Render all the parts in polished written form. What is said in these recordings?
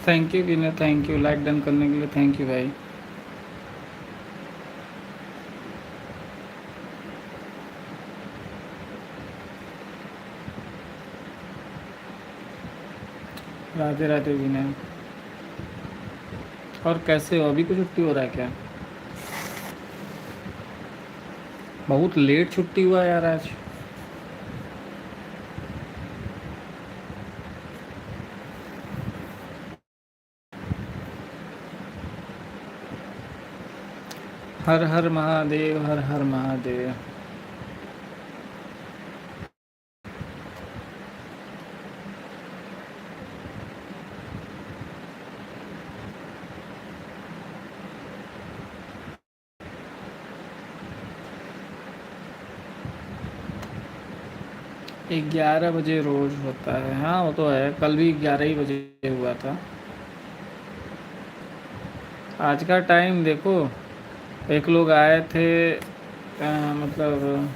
Thank you Vinay, thank you like done करने के लिए, थैंक यू भाई। राधे राधे विनय। और कैसे हो? अभी को छुट्टी हो रहा है क्या? बहुत लेट छुट्टी हुआ यार आज। हर हर महादेव, हर हर महादेव। ग्यारह बजे रोज होता है, हाँ वो तो है, कल भी 11 ही बजे हुआ था। आज का टाइम देखो, एक लोग आए थे मतलब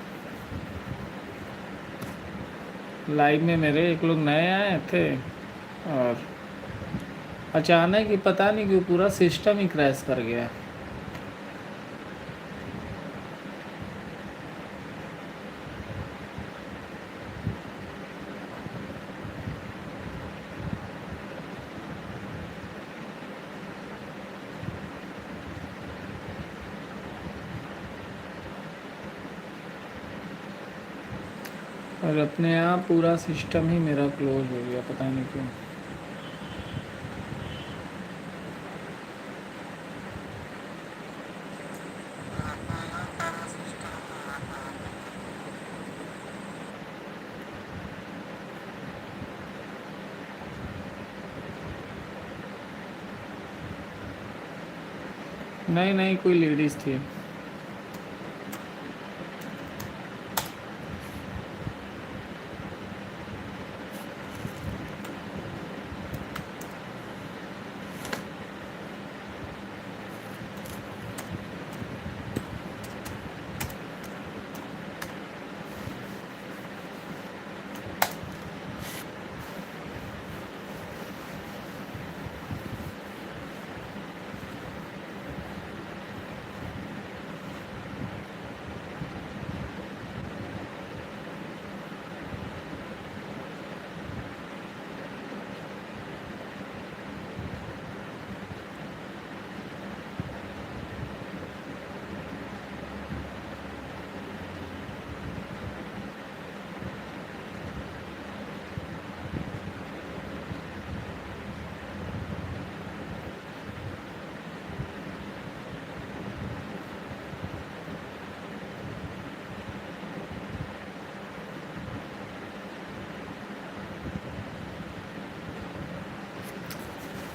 लाइव में मेरे एक लोग नए आए थे, और अचानक ही पता नहीं क्यों पूरा सिस्टम ही क्रैश कर गया। और अपने आप पूरा सिस्टम ही मेरा क्लोज हो गया, पता नहीं क्यों। नहीं नहीं, कोई लेडीज़ थी।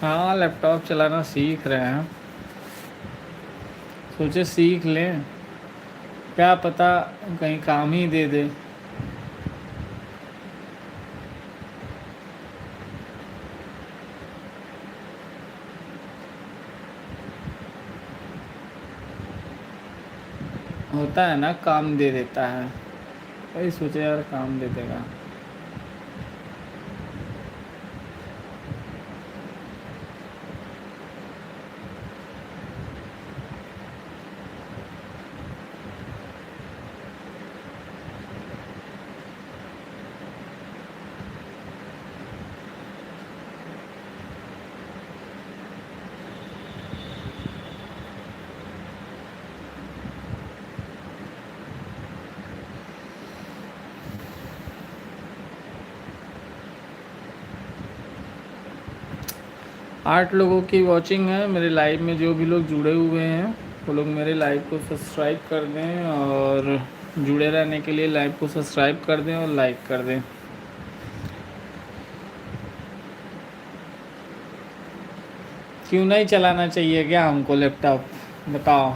हाँ लैपटॉप चलाना सीख रहे हैं, सोचे सीख लें, क्या पता कहीं काम ही दे दे। होता है ना, काम दे देता है। वही सोचे यार काम दे देगा। आठ लोगों की वॉचिंग है मेरे लाइव में, जो भी लोग जुड़े हुए हैं वो लोग मेरे लाइव को सब्सक्राइब कर दें, और जुड़े रहने के लिए लाइव को सब्सक्राइब कर दें और लाइक कर दें। क्यों नहीं चलाना चाहिए क्या हमको लैपटॉप, बताओ।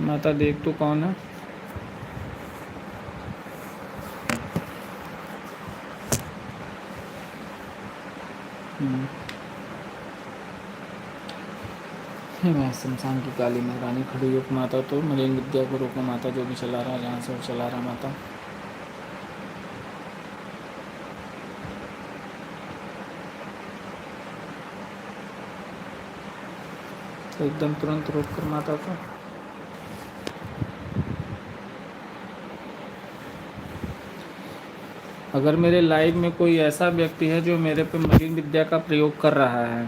माता देख तो कौन है? मैं शमशान की काली महारानी खड़ी हो माता, तो मलिन विद्या को रोको माता, जो भी चला रहा जहाँ से वो चला रहा माता। तो एकदम तुरंत रोक कर माता को। अगर मेरे लाइव में कोई ऐसा व्यक्ति है जो मेरे पे मलिन विद्या का प्रयोग कर रहा है,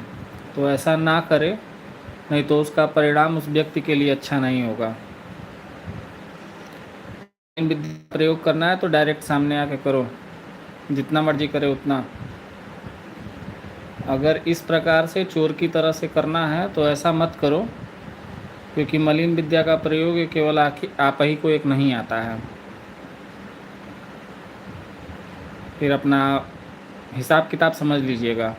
तो ऐसा ना करे, नहीं तो उसका परिणाम उस व्यक्ति के लिए अच्छा नहीं होगा। मलिन विद्या का प्रयोग करना है तो डायरेक्ट सामने आके करो, जितना मर्जी करे उतना। अगर इस प्रकार से चोर की तरह से करना है तो ऐसा मत करो, क्योंकि मलिन विद्या का प्रयोग केवल आप ही को एक नहीं आता है। फिर अपना हिसाब किताब समझ लीजिएगा।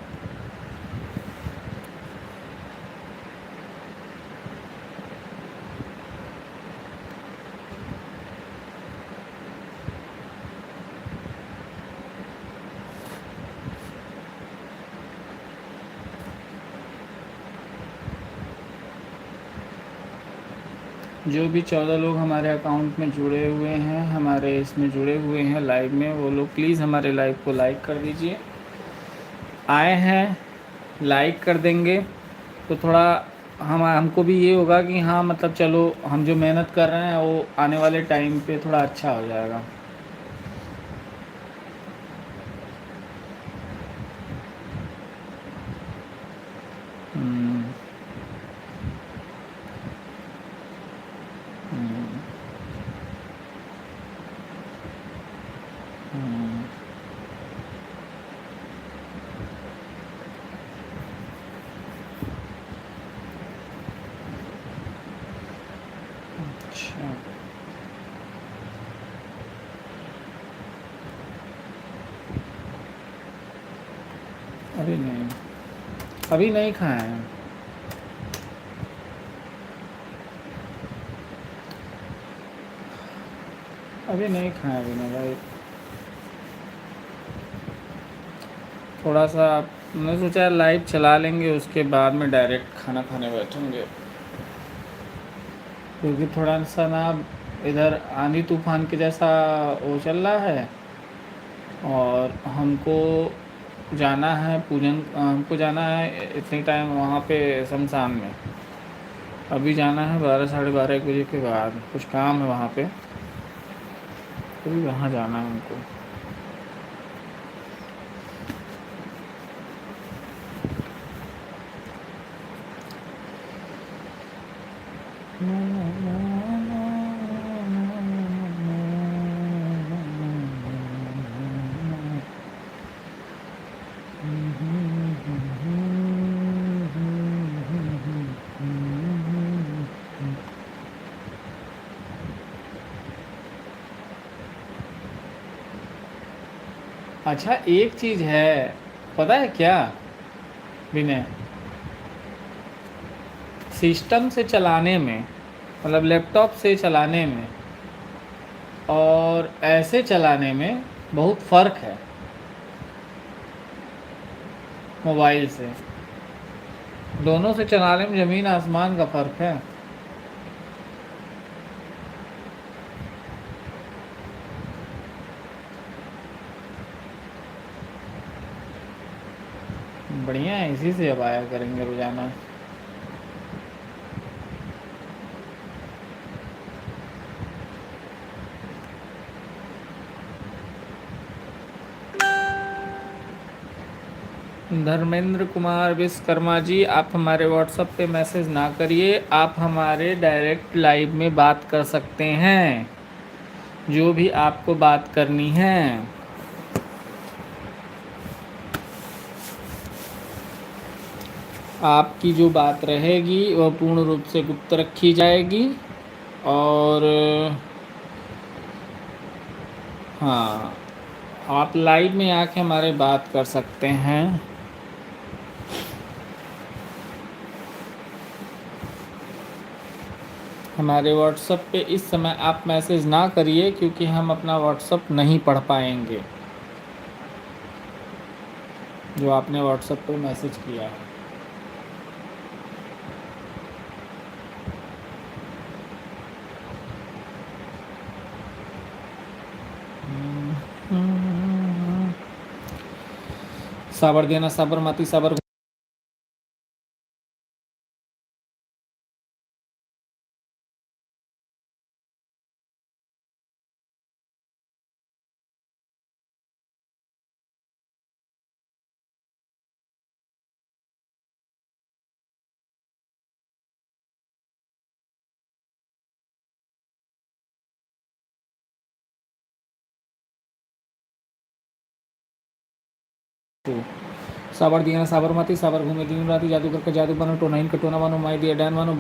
जो भी 14 लोग हमारे अकाउंट में जुड़े हुए हैं, हमारे इसमें जुड़े हुए हैं लाइव में, वो लोग प्लीज़ हमारे लाइव को लाइक कर दीजिए। आए हैं लाइक कर देंगे तो थोड़ा हमको भी ये होगा कि हाँ, मतलब चलो हम जो मेहनत कर रहे हैं वो आने वाले टाइम पे थोड़ा अच्छा हो जाएगा। हम्म, हम्म, हम्म, अच्छा, अभी नहीं खाए हैं। अभी नहीं खाया विनय भाई। थोड़ा सा मैं सोचा लाइव चला लेंगे, उसके बाद में डायरेक्ट खाना खाने बैठेंगे, क्योंकि थोड़ा सा ना इधर आंधी तूफान के जैसा वो चल रहा है, और हमको जाना है पूजन, हमको जाना है इतने टाइम वहाँ पे शमशान में। अभी जाना है 12 साढ़े 12 एक बजे के बाद, कुछ काम है वहाँ पे, अभी वहाँ जाना है हमको। अच्छा, एक चीज़ है, पता है क्या विनय? सिस्टम से चलाने में, मतलब लैपटॉप से चलाने में और ऐसे चलाने में बहुत फ़र्क है मोबाइल से। दोनों से चलाने में ज़मीन आसमान का फ़र्क है। बढ़िया है, इसी से अब आया करेंगे रोज़ाना। धर्मेंद्र कुमार विश्वकर्मा जी, आप हमारे व्हाट्सएप पे मैसेज ना करिए, आप हमारे डायरेक्ट लाइव में बात कर सकते हैं, जो भी आपको बात करनी है। आपकी जो बात रहेगी वह पूर्ण रूप से गुप्त रखी जाएगी, और हाँ, आप लाइव में आके हमारे बात कर सकते हैं। हमारे व्हाट्सएप पे इस समय आप मैसेज ना करिए, क्योंकि हम अपना व्हाट्सएप नहीं पढ़ पाएंगे, जो आपने व्हाट्सएप पे मैसेज किया है। साबर देना साबरमती साबर साबर दिया साबरमती साबर घूमे दिन राती जादू करके जादू बनो टोनाइन कटोना बनो माई दिया डैन बनो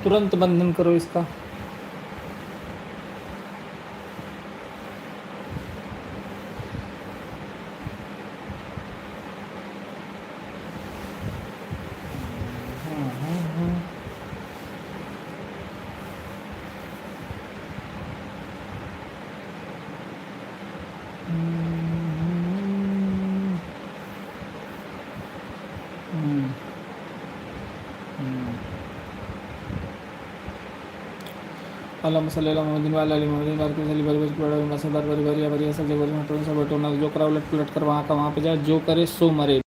तुरंत बंधन करो इसका। अल्लाह मसल्ली अला मोहम्मद वाला अली मोहम्मद बार के सली बरबस बड़ा मसदार बरी बरिया बरिया सब जगह में टोन सब टोना जो करा उलट पलट कर वहां का वहां पे जाए जो करे सो मरे।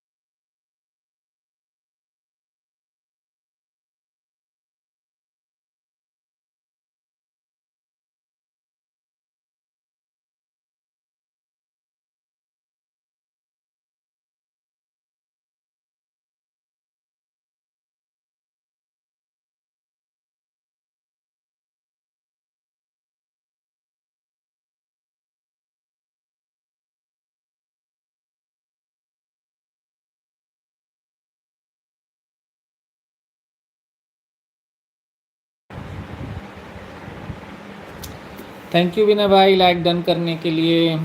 थैंक यू विनय भाई लाइक डन करने के लिए।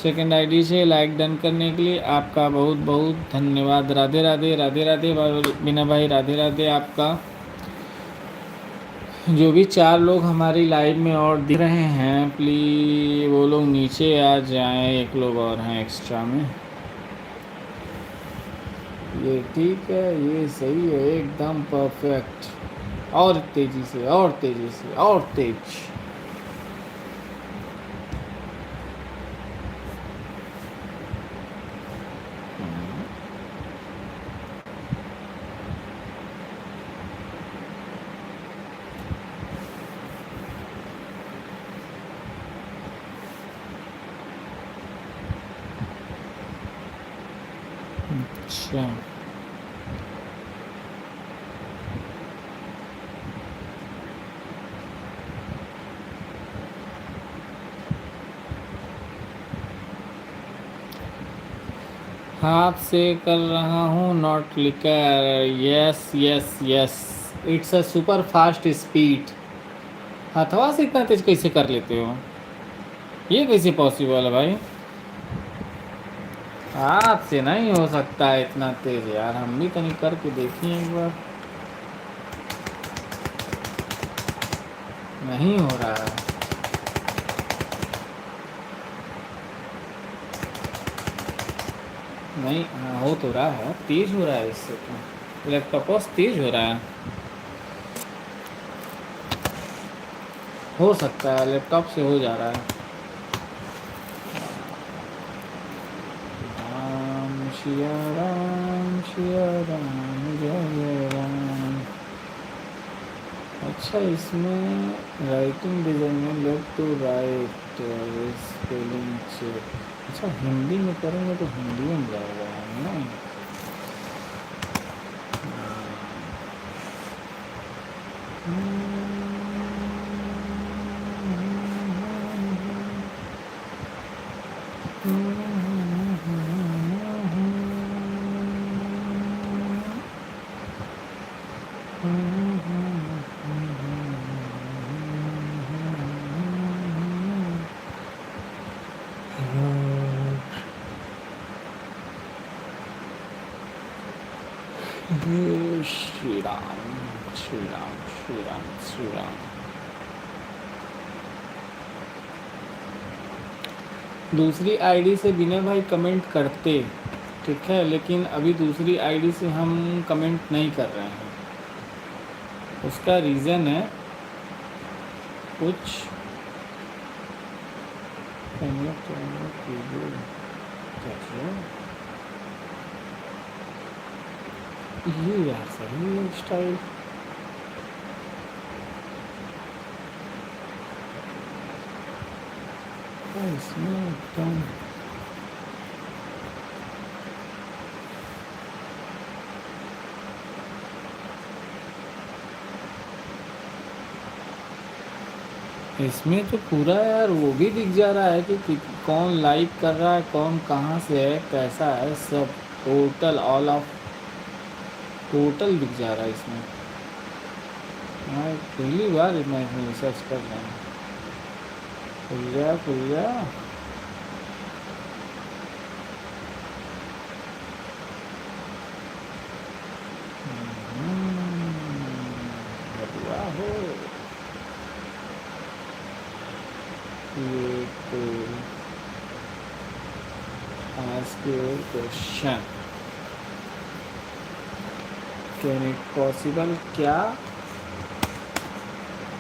सेकंड आईडी से लाइक डन करने के लिए आपका बहुत बहुत धन्यवाद। राधे राधे राधे राधे विनय भाई राधे राधे। आपका जो भी 4 लोग हमारी लाइव में और दिख रहे हैं प्लीज़ वो लोग नीचे आ जाएं। एक लोग और हैं एक्स्ट्रा में, ये ठीक है, ये सही है, एकदम परफेक्ट। और तेज़ी से और तेज़ी से और तेज। अच्छा हाथ से कर रहा हूँ not liquor. Yes yes yes it's a super fast speed. हथवा से इतना तेज कैसे कर लेते हो? ये कैसे पॉसिबल है भाई? हाथ से नहीं हो सकता है इतना तेज यार। हम भी कहीं करके देखिए एक बार। नहीं हो रहा है। नहीं हाँ, हो तो रहा है, तेज हो रहा है इससे तो। लैपटॉप तेज हो रहा है। हो सकता है लैपटॉप से हो जा रहा है। राम सिया राम जय जय राम। अच्छा इसमें राइटिंग डिज़ाइन में left to right spelling check. अच्छा हिंदी में करेंगे तो हिंदी में जाएगा ना। श्री राम श्री राम श्री राम श्री राम। दूसरी आईडी से विनय भाई कमेंट करते, ठीक है, लेकिन अभी दूसरी आईडी से हम कमेंट नहीं कर रहे हैं। उसका रीज़न है कुछ ये यार सही स्टाइल। इसमें एकदम इसमें तो पूरा यार वो भी दिख जा रहा है कि कौन लाइक कर रहा है, कौन कहाँ से है, कैसा है, सब टोटल ऑल ऑफ टोटल दिख जा रहा है इसमें। हाँ, पहली बार मैं इसमें रिसर्च कर रहा हूँ। खुल जा बढ़िया हो ये तो। ask your question, can it possible, क्या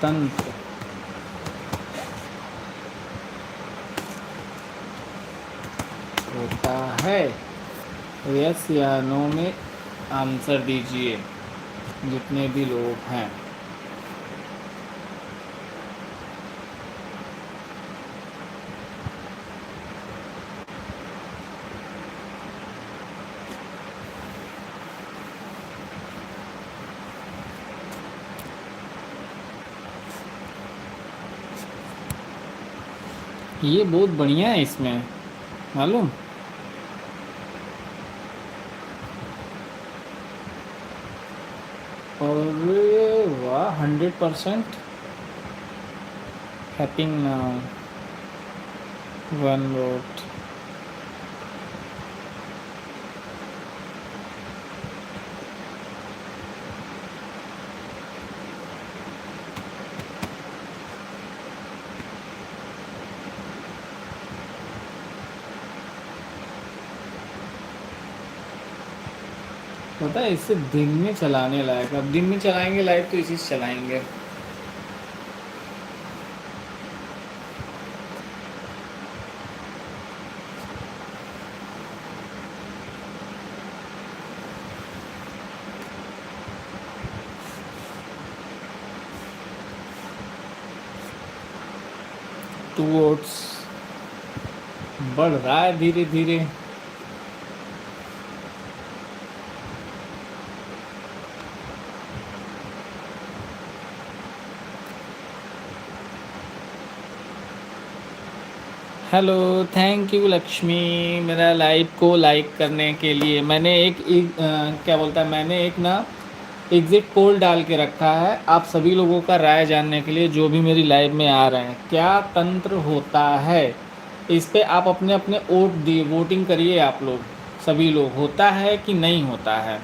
तंत्र होता है? यस या नो में आंसर दीजिए जितने भी लोग हैं। ये बहुत बढ़िया है इसमें, मालूम। और वाह 100% हैपिंग नाउ 1 वोट। पता है इससे दिन में चलाने लायक, अब दिन में चलाएंगे लाइव तो इसी से चलाएंगे। टू वोट्स बढ़ रहा है धीरे धीरे। हेलो, थैंक यू लक्ष्मी मेरा लाइव को लाइक करने के लिए। मैंने क्या बोलता है, मैंने एक ना एग्ज़िट पोल डाल के रखा है आप सभी लोगों का राय जानने के लिए, जो भी मेरी लाइव में आ रहे हैं। क्या तंत्र होता है, इस पे आप अपने अपने वोट दिए, वोटिंग करिए आप लोग सभी लोग, होता है कि नहीं होता है।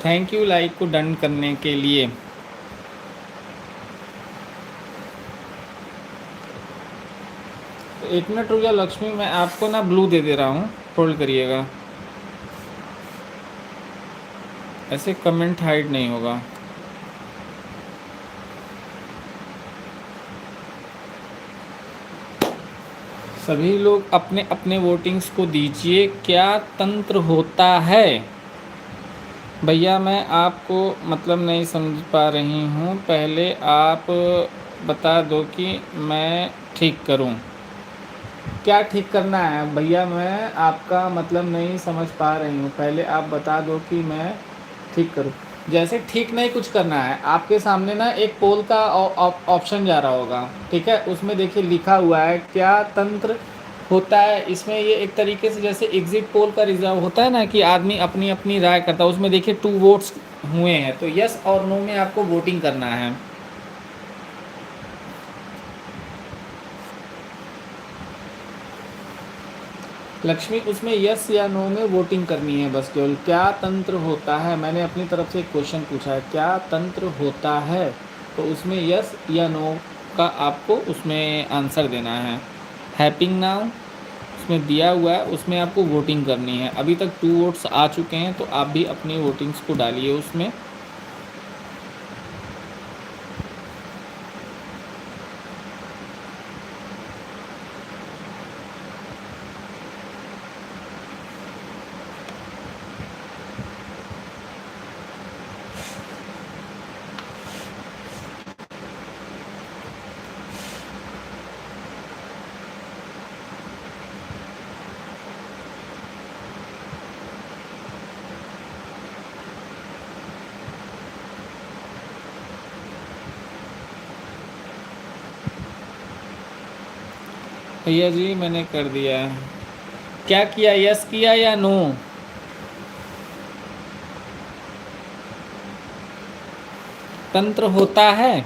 थैंक यू लाइक को डन करने के लिए। एक मिनट रुक जा लक्ष्मी, मैं आपको ना ब्लू दे दे रहा हूँ, होल्ड करिएगा। ऐसे कमेंट हाइड नहीं होगा। सभी लोग अपने अपने वोटिंग्स को दीजिए। क्या तंत्र होता है भैया, मैं आपको मतलब नहीं समझ पा रही हूँ, पहले आप बता दो कि मैं ठीक करूँ। क्या ठीक करना है भैया, मैं आपका मतलब नहीं समझ पा रही हूँ, पहले आप बता दो कि मैं ठीक करूँ। जैसे ठीक नहीं कुछ करना है, आपके सामने ना एक पोल का ऑप्शन जा रहा होगा, ठीक है, उसमें देखिए लिखा हुआ है क्या तंत्र होता है। इसमें ये एक तरीके से जैसे एग्जिट पोल का रिजर्व होता है ना, कि आदमी अपनी अपनी राय करता है, उसमें देखिए 2 वोट्स हुए हैं, तो यस और नो में आपको वोटिंग करना है। लक्ष्मी, उसमें यस या नो में वोटिंग करनी है बस केवल। क्या तंत्र होता है, मैंने अपनी तरफ से एक क्वेश्चन पूछा है, क्या तंत्र होता है, तो उसमें यस या नो का आपको उसमें आंसर देना है। हैपिंग नाउ उसमें दिया हुआ है, उसमें आपको वोटिंग करनी है। अभी तक 2 वोट्स आ चुके हैं, तो आप भी अपनी वोटिंग्स को डालिए उसमें। भैया जी मैंने कर दिया है। क्या किया, यस किया या नो? तंत्र होता है,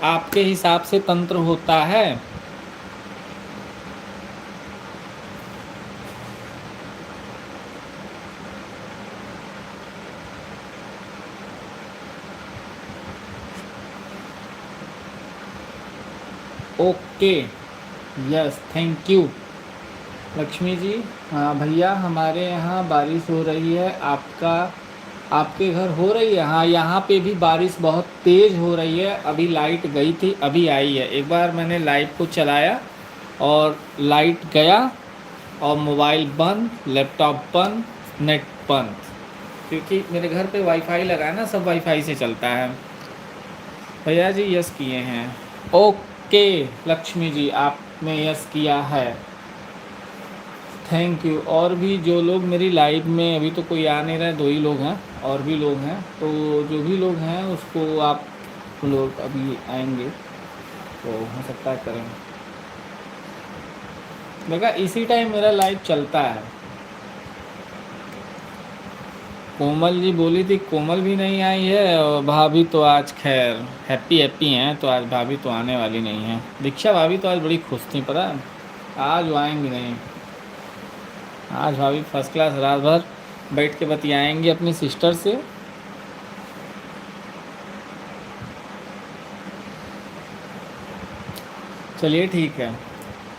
आपके हिसाब से तंत्र होता है? Okay, yes, thank you Lakshmi ji. हाँ भैया, हमारे यहाँ बारिश हो रही है। आपके घर हो रही है? हाँ, यहाँ पे भी बारिश बहुत तेज़ हो रही है। अभी लाइट गई थी, अभी आई है। एक बार मैंने लाइट को चलाया और लाइट गया और मोबाइल बंद, लैपटॉप बंद, नेट बंद, क्योंकि मेरे घर पे वाईफाई लगा है ना, सब वाईफाई से चलता है। भैया जी यस किए हैं। ओके लक्ष्मी जी, आपने यस किया है, थैंक यू। और भी जो लोग मेरी लाइव में, अभी तो कोई आ नहीं रहा है, 2 ही लोग हैं, और भी लोग हैं, तो जो भी लोग हैं उसको आप लोग अभी आएंगे तो हो सकता है करें। देखा, इसी टाइम मेरा लाइव चलता है। कोमल जी बोली थी, कोमल भी नहीं आई है, और भाभी तो आज खैर हैप्पी हैप्पी हैं, तो आज भाभी तो आने वाली नहीं है। दीक्षा भाभी तो आज बड़ी खुश थी, पता है, आज वो आएंगी नहीं। आज भाभी फर्स्ट क्लास रात भर बैठ के बतियाएंगे अपनी सिस्टर से। चलिए ठीक है।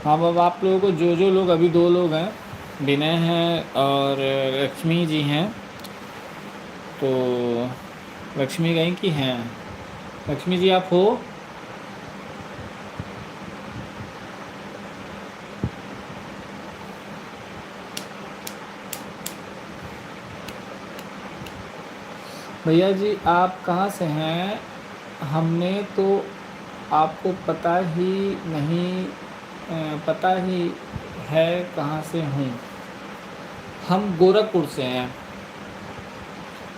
हाँ, अब आप लोगों को जो लोग, अभी 2 लोग हैं, विनय हैं और लक्ष्मी जी हैं, तो लक्ष्मी कहीं की हैं? लक्ष्मी जी आप हो? भैया जी आप कहाँ से हैं? हमने तो आपको पता ही नहीं, पता ही है कहाँ से हूँ। हम गोरखपुर से हैं।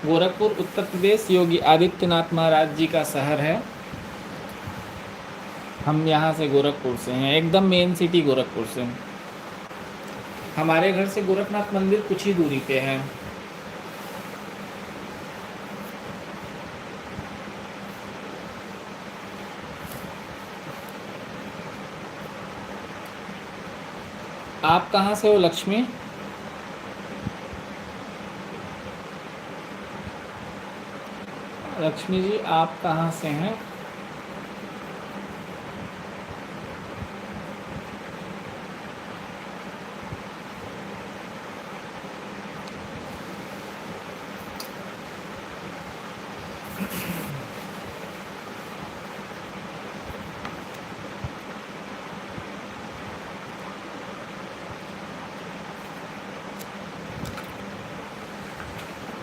गोरखपुर उत्तर प्रदेश योगी आदित्यनाथ महाराज जी का शहर है। हम यहाँ से गोरखपुर से हैं, एकदम मेन सिटी गोरखपुर से। हमारे घर से गोरखनाथ मंदिर कुछ ही दूरी पे है। आप कहाँ से हो लक्ष्मी? लक्ष्मी जी आप कहाँ से हैं?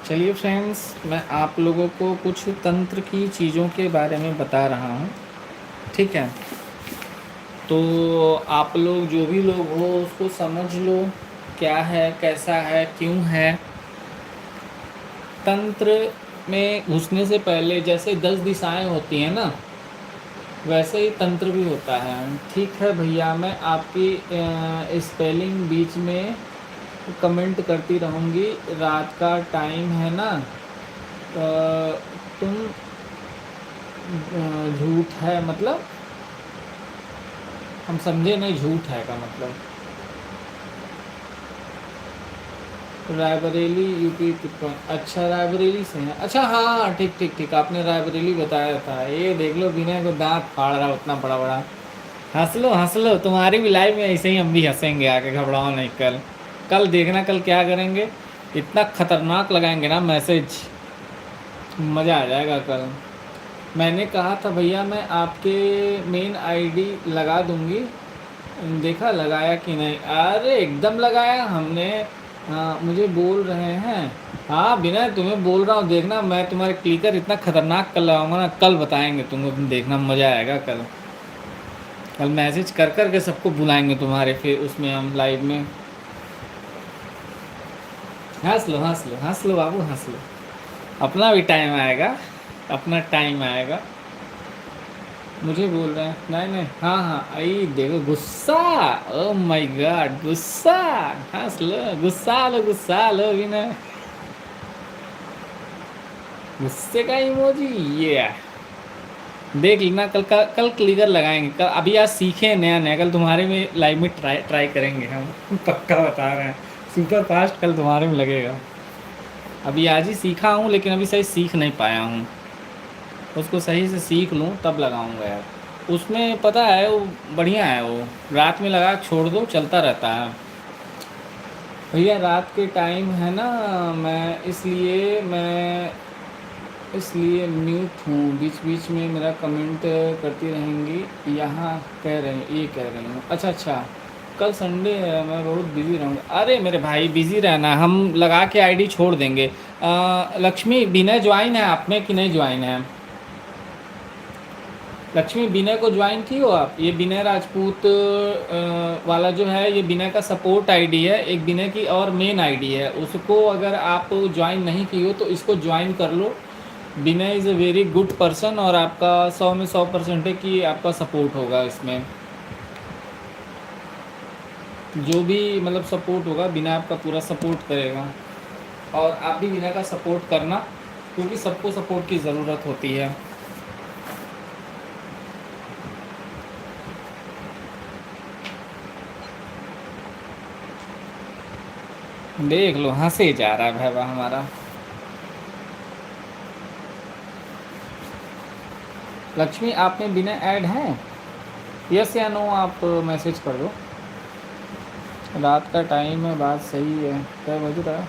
चलिए फ्रेंड्स, मैं आप लोगों को कुछ तंत्र की चीज़ों के बारे में बता रहा हूँ, ठीक है? तो आप लोग जो भी लोग हो उसको समझ लो, क्या है, कैसा है, क्यों है। तंत्र में घुसने से पहले जैसे 10 दिशाएं होती हैं ना, वैसे ही तंत्र भी होता है। ठीक है भैया, मैं आपकी स्पेलिंग बीच में कमेंट करती रहूँगी। रात का टाइम है ना, तुम झूठ है मतलब, हम समझे नहीं, झूठ है का मतलब। रायबरेली यूपी तिरपन। अच्छा रायबरेली से हैं। अच्छा हाँ हाँ, ठीक ठीक ठीक, आपने रायबरेली बताया था। ये देख लो विनय को दांत फाड़ रहा उतना बड़ा बड़ा। हंस लो, तुम्हारी भी लाइफ में ऐसे ही हम भी हंसेंगे आके, घबराओ नहीं। कल कल देखना, कल क्या करेंगे, इतना खतरनाक लगाएंगे ना मैसेज, मज़ा आ जाएगा कल। मैंने कहा था भैया मैं आपके मेन आईडी लगा दूंगी, देखा लगाया कि नहीं। अरे एकदम लगाया हमने। हाँ मुझे बोल रहे हैं। हाँ बिना तुम्हें बोल रहा हूँ, देखना मैं तुम्हारे क्लिकर इतना खतरनाक कर लगाऊंगा ना, कल बताएंगे तुमको, तुम देखना मज़ा आएगा कल। कल मैसेज कर कर के सबको बुलाएंगे तुम्हारे, फिर उसमें हम लाइव में। हंस लो बाबू, हंस लो, अपना भी टाइम आएगा, अपना टाइम आएगा। मुझे बोल रहे हैं नहीं नहीं, हाँ हाँ, आई देखो गुस्सा, ओ माय गॉड गुस्सा। हंस लो, गुस्सा लो बिना, गुस्से का इमोजी। ये देख लेना कल क्लिकर लगाएंगे कल। अभी आज सीखे नया नया, कल तुम्हारे में लाइव में ट्राई ट्राई करेंगे हम पक्का बता रहे हैं, सुपर फास्ट कल तुम्हारे में लगेगा। अभी आज ही सीखा हूँ, लेकिन अभी सही सीख नहीं पाया हूँ, उसको सही से सीख लूँ तब लगाऊंगा यार। उसमें पता है वो बढ़िया है, वो रात में लगा के छोड़ दो चलता रहता है। भैया रात के टाइम है ना, मैं इसलिए म्यूट हूँ, बीच बीच में मेरा कमेंट करती रहेंगी यहाँ, कह रहे हैं, ये कह रही हूँ। अच्छा अच्छा, कल संडे है, मैं बहुत बिज़ी रहूँगा। अरे मेरे भाई बिज़ी रहना, हम लगा के आईडी छोड़ देंगे। लक्ष्मी विनय ज्वाइन है आप में कि नहीं ज्वाइन है? लक्ष्मी विनय को ज्वाइन की हो आप? ये विनय राजपूत वाला जो है, ये विनय का सपोर्ट आईडी है, एक विनय की और मेन आईडी है, उसको अगर आप ज्वाइन नहीं की हो तो इसको ज्वाइन कर लो। Vinay is a very good person, और आपका 100 में 100% है कि आपका सपोर्ट होगा इसमें। जो भी मतलब सपोर्ट होगा विनय आपका पूरा सपोर्ट करेगा, और आप भी विनय का सपोर्ट करना, क्योंकि सबको सपोर्ट की ज़रूरत होती है। देख लो हंसे जा रहा है भैया हमारा। लक्ष्मी आप में बिना ऐड हैं, यस या नो आप मैसेज कर दो। रात का टाइम है, बात सही है, क्या बज रहा है?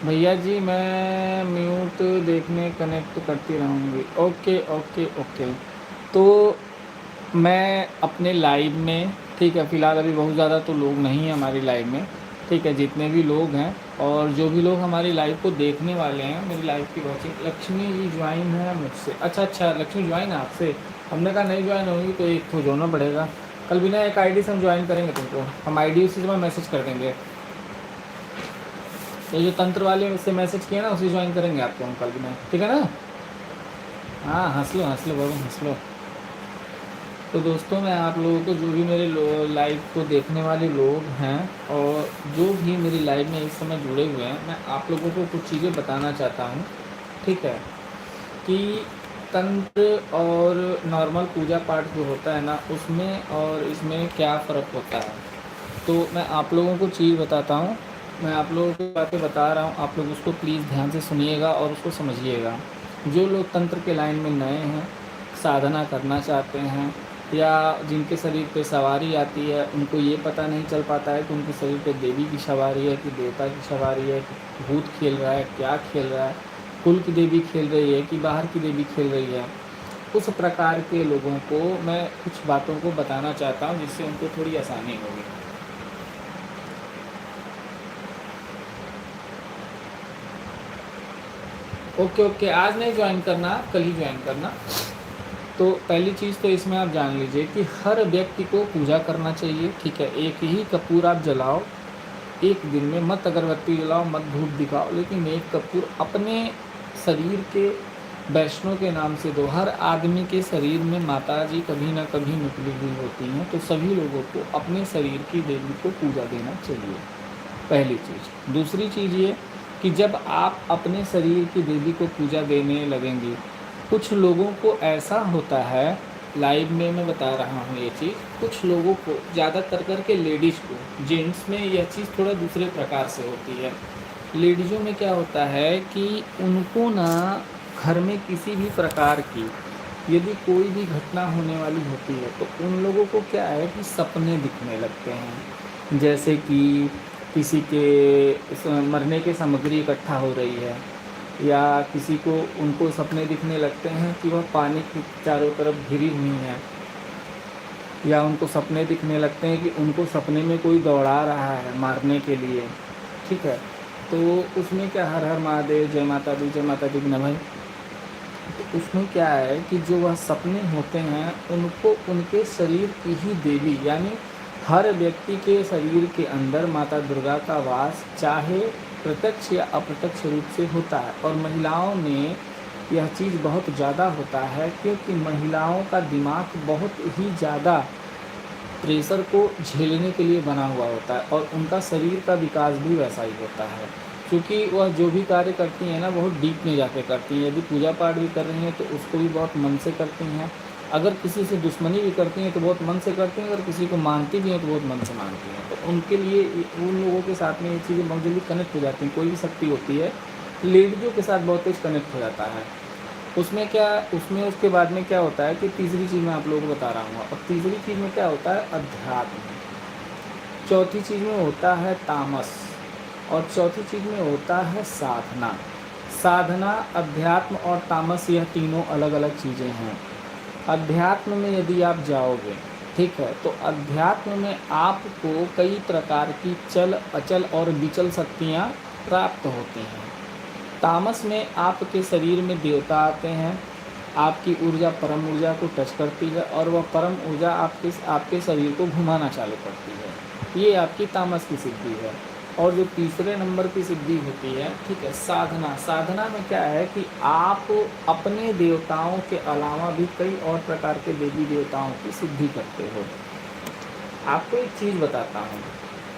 भैया जी मैं म्यूट देखने कनेक्ट करती रहूँगी। ओके ओके ओके, तो मैं अपने लाइव में, ठीक है, फ़िलहाल अभी बहुत ज़्यादा तो लोग नहीं हैं हमारी लाइव में, ठीक है, जितने भी लोग हैं और जो भी लोग हमारी लाइव को देखने वाले हैं, मेरी लाइव की वॉचिंग। लक्ष्मी जी ज्वाइन है मुझसे? अच्छा अच्छा, लक्ष्मी ज्वाइन है आपसे? हमने कहा नहीं ज्वाइन होगी तो एक तो जोड़ना पड़ेगा। कल बिना एक आईडी से हम ज्वाइन करेंगे तुमको, हम आईडी उसी समय मैसेज कर देंगे, ये जो तंत्र वाले से मैसेज किया ना उसी ज्वाइन करेंगे आपको हम कल बिना, ठीक है ना? हाँ हंस लो बाबू, हंस लो। तो दोस्तों मैं आप लोगों को, जो भी मेरे लाइव को देखने वाले लोग हैं और जो भी मेरी लाइव में इस समय जुड़े हुए हैं, मैं आप लोगों को कुछ चीज़ें बताना चाहता हूँ, ठीक है, कि तंत्र और नॉर्मल पूजा पाठ जो होता है ना, उसमें और इसमें क्या फ़र्क होता है। तो मैं आप लोगों को चीज़ बताता हूँ, मैं आप लोगों को बातें बता रहा हूँ, आप लोग उसको प्लीज़ ध्यान से सुनिएगा और उसको समझिएगा। जो लोग तंत्र के लाइन में नए हैं, साधना करना चाहते हैं, या जिनके शरीर पे सवारी आती है, उनको ये पता नहीं चल पाता है कि उनके शरीर पे देवी की सवारी है कि देवता की सवारी है, कि भूत खेल रहा है, क्या खेल रहा है, कुल की देवी खेल रही है कि बाहर की देवी खेल रही है, उस प्रकार के लोगों को मैं कुछ बातों को बताना चाहता हूँ, जिससे उनको थोड़ी आसानी होगी। ओके ओके, आज नहीं ज्वाइन करना, कल ही ज्वाइन करना। तो पहली चीज़ तो इसमें आप जान लीजिए कि हर व्यक्ति को पूजा करना चाहिए, ठीक है। एक ही कपूर आप जलाओ एक दिन में, मत अगरबत्ती जलाओ, मत धूप दिखाओ, लेकिन एक कपूर अपने शरीर के वैष्णव के नाम से दो। हर आदमी के शरीर में माता जी कभी ना कभी निकली हुई होती हैं, तो सभी लोगों को अपने शरीर की देवी को पूजा देना चाहिए, पहली चीज़। दूसरी चीज़ ये कि जब आप अपने शरीर की देवी को पूजा देने लगेंगे, कुछ लोगों को ऐसा होता है लाइव में मैं बता रहा हूँ ये चीज़। कुछ लोगों को, ज़्यादातर करके लेडीज़ को, जेंट्स में यह चीज़ थोड़ा दूसरे प्रकार से होती है। लेडीज़ों में क्या होता है कि उनको ना घर में किसी भी प्रकार की यदि कोई भी घटना होने वाली होती है तो उन लोगों को क्या है कि सपने दिखने लगते हैं। जैसे कि किसी के मरने की सामग्री इकट्ठा हो रही है, या किसी को उनको सपने दिखने लगते हैं कि वह पानी की चारों तरफ घिरी हुई हैं, या उनको सपने दिखने लगते हैं कि उनको सपने में कोई दौड़ा रहा है मारने के लिए। ठीक है, तो उसमें क्या, हर हर महादेव, जय माता दी ना भाई। तो उसमें क्या है कि जो वह सपने होते हैं उनको उनके शरीर की ही देवी, यानी हर व्यक्ति के शरीर के अंदर माता दुर्गा का वास चाहे प्रत्यक्ष या अप्रत्यक्ष रूप से होता है। और महिलाओं में यह चीज़ बहुत ज़्यादा होता है, क्योंकि महिलाओं का दिमाग बहुत ही ज़्यादा प्रेशर को झेलने के लिए बना हुआ होता है, और उनका शरीर का विकास भी वैसा ही होता है। क्योंकि वह जो भी कार्य करती हैं ना बहुत डीप में जाके करती हैं। यदि पूजा पाठ भी कर रही हैं तो उसको भी बहुत मन से करती हैं। अगर किसी से दुश्मनी भी करती हैं तो बहुत मन से करती हैं, अगर किसी को मानती भी हैं तो बहुत मन से मानती हैं। तो उनके लिए उन लोगों के साथ में ये चीज़ें बहुत जल्दी कनेक्ट हो जाती हैं। कोई भी शक्ति होती है, लेडीज़ों के साथ बहुत तेज कनेक्ट हो जाता है। उसमें क्या, उसमें उसके बाद में क्या होता है कि तीसरी चीज़ मैं आप लोगों को बता रहा हूँ। और तीसरी चीज़ में क्या होता है, अध्यात्म। चौथी चीज़ में होता है तामस, और चौथी चीज़ में होता है साधना। साधना, अध्यात्म और तामस, यह तीनों अलग अलग चीज़ें हैं। अध्यात्म में यदि आप जाओगे, ठीक है, तो अध्यात्म में आपको कई प्रकार की चल अचल और विचल शक्तियाँ प्राप्त होती हैं। तामस में आपके शरीर में देवता आते हैं, आपकी ऊर्जा परम ऊर्जा को टच करती है, और वह परम ऊर्जा आपके शरीर को घुमाना चालू करती है। ये आपकी तामस की सिद्धि है। और जो तीसरे नंबर की सिद्धि होती है, ठीक है, साधना। साधना में क्या है कि आप अपने देवताओं के अलावा भी कई और प्रकार के देवी देवताओं की सिद्धि करते हो। आपको एक चीज़ बताता हूँ,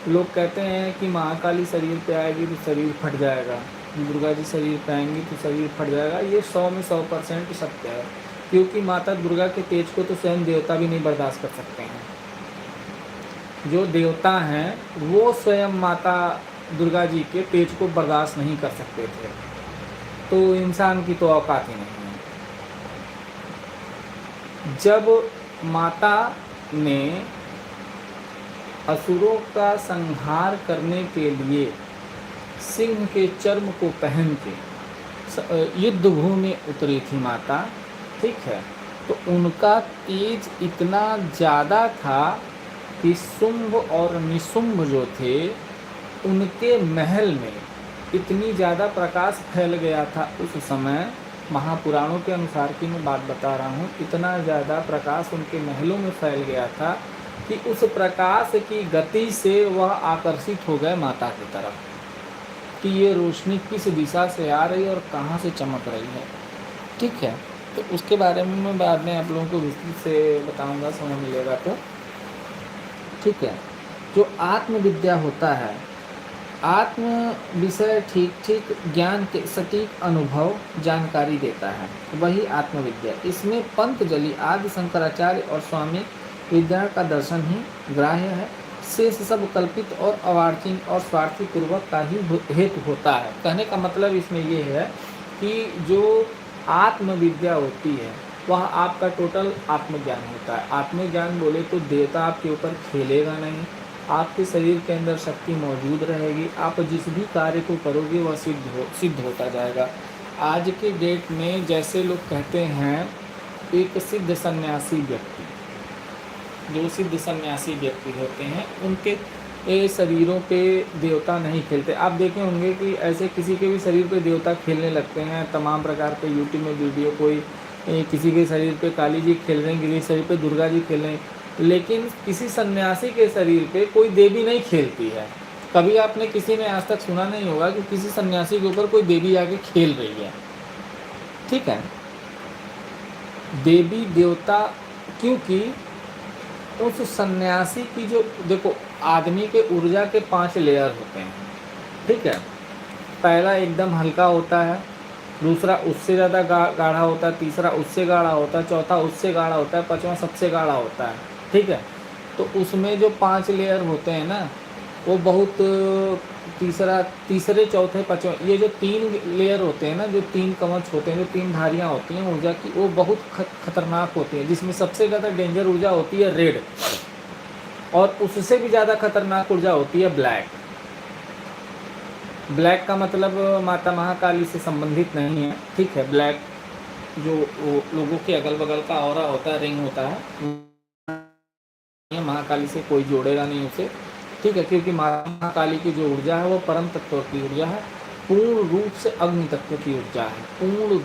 लोग कहते हैं कि महाकाली शरीर पे आएगी तो शरीर फट जाएगा, दुर्गा जी शरीर पे आएंगी तो शरीर फट जाएगा। ये 100 में 100% सत्य है, क्योंकि माता दुर्गा के तेज को तो स्वयं देवता भी नहीं बर्दाश्त कर सकते हैं। जो देवता हैं वो स्वयं माता दुर्गा जी के तेज को बर्दाश्त नहीं कर सकते थे, तो इंसान की तो औकात ही नहीं है। जब माता ने असुरों का संहार करने के लिए सिंह के चर्म को पहन के युद्ध भूमि में उतरी थी माता, ठीक है, तो उनका तेज इतना ज़्यादा था कि शुंभ और निशुंभ जो थे उनके महल में इतनी ज़्यादा प्रकाश फैल गया था उस समय। महापुराणों के अनुसार की मैं बात बता रहा हूँ, इतना ज़्यादा प्रकाश उनके महलों में फैल गया था कि उस प्रकाश की गति से वह आकर्षित हो गए माता की तरफ, कि ये रोशनी किस दिशा से आ रही है और कहाँ से चमक रही है। ठीक है, तो उसके बारे में मैं बाद में आप लोगों को विस्तृत से बताऊंगा, समय मिलेगा तो। ठीक है, जो आत्मविद्या होता है, आत्म विषय ठीक ठीक ज्ञान के सटीक अनुभव जानकारी देता है, वही आत्मविद्या। इसमें पंतजलि आदि शंकराचार्य और स्वामी विद्या का दर्शन ही ग्राह्य है। शेष सब कल्पित और अवार्चिन और स्वार्थी पूर्वक का ही हेतु होता है। कहने का मतलब इसमें ये है कि जो आत्मविद्या होती है वह आपका टोटल आत्मज्ञान होता है। आत्मज्ञान बोले तो देवता आपके ऊपर खेलेगा नहीं, आपके शरीर के अंदर शक्ति मौजूद रहेगी, आप जिस भी कार्य को करोगे वह सिद्ध होता जाएगा। आज के डेट में जैसे लोग कहते हैं, एक सिद्ध सन्यासी व्यक्ति, जो सिद्ध सन्यासी व्यक्ति होते हैं उनके शरीरों पे देवता नहीं खेलते। आप देखे होंगे कि ऐसे किसी के भी शरीर पे देवता खेलने लगते हैं, तमाम प्रकार के यूट्यूब में वीडियो, कोई किसी के शरीर पे काली जी खेल रहे हैं, किसी के शरीर पे दुर्गा जी खेल रहे हैं, लेकिन किसी सन्यासी के शरीर पे कोई देवी नहीं खेलती है। कभी आपने किसी ने आज तक सुना नहीं होगा कि किसी सन्यासी के ऊपर कोई देवी आके खेल रही है। ठीक है, देवी देवता, क्योंकि उस सन्यासी की जो, देखो आदमी के ऊर्जा के 5 लेयर होते हैं। ठीक है, पहला एकदम हल्का होता है, दूसरा उससे ज़्यादा गाढ़ा होता है, तीसरा उससे गाढ़ा होता है, चौथा उससे गाढ़ा होता है, पाँचवा सबसे गाढ़ा होता है। ठीक है, तो उसमें जो 5 लेयर होते हैं ना, वो बहुत तीसरे चौथे पाँचवें, ये जो 3 लेयर होते हैं ना, जो 3 कवच होते हैं, जो 3 धारियाँ होती हैं ऊर्जा की, वो बहुत खतरनाक होती हैं। जिसमें सबसे ज़्यादा डेंजर ऊर्जा होती है रेड, और उससे भी ज़्यादा खतरनाक ऊर्जा होती है ब्लैक। ब्लैक का मतलब माता महाकाली से संबंधित नहीं है। ठीक है, ब्लैक जो लोगों के अगल बगल का ऑरा होता है, रिंग होता है, महाकाली से कोई जोड़ेगा नहीं उसे। ठीक है, क्योंकि माता महाकाली की जो ऊर्जा है वो परम तत्व की ऊर्जा है, पूर्ण रूप से अग्नि तत्व की ऊर्जा है। पूर्ण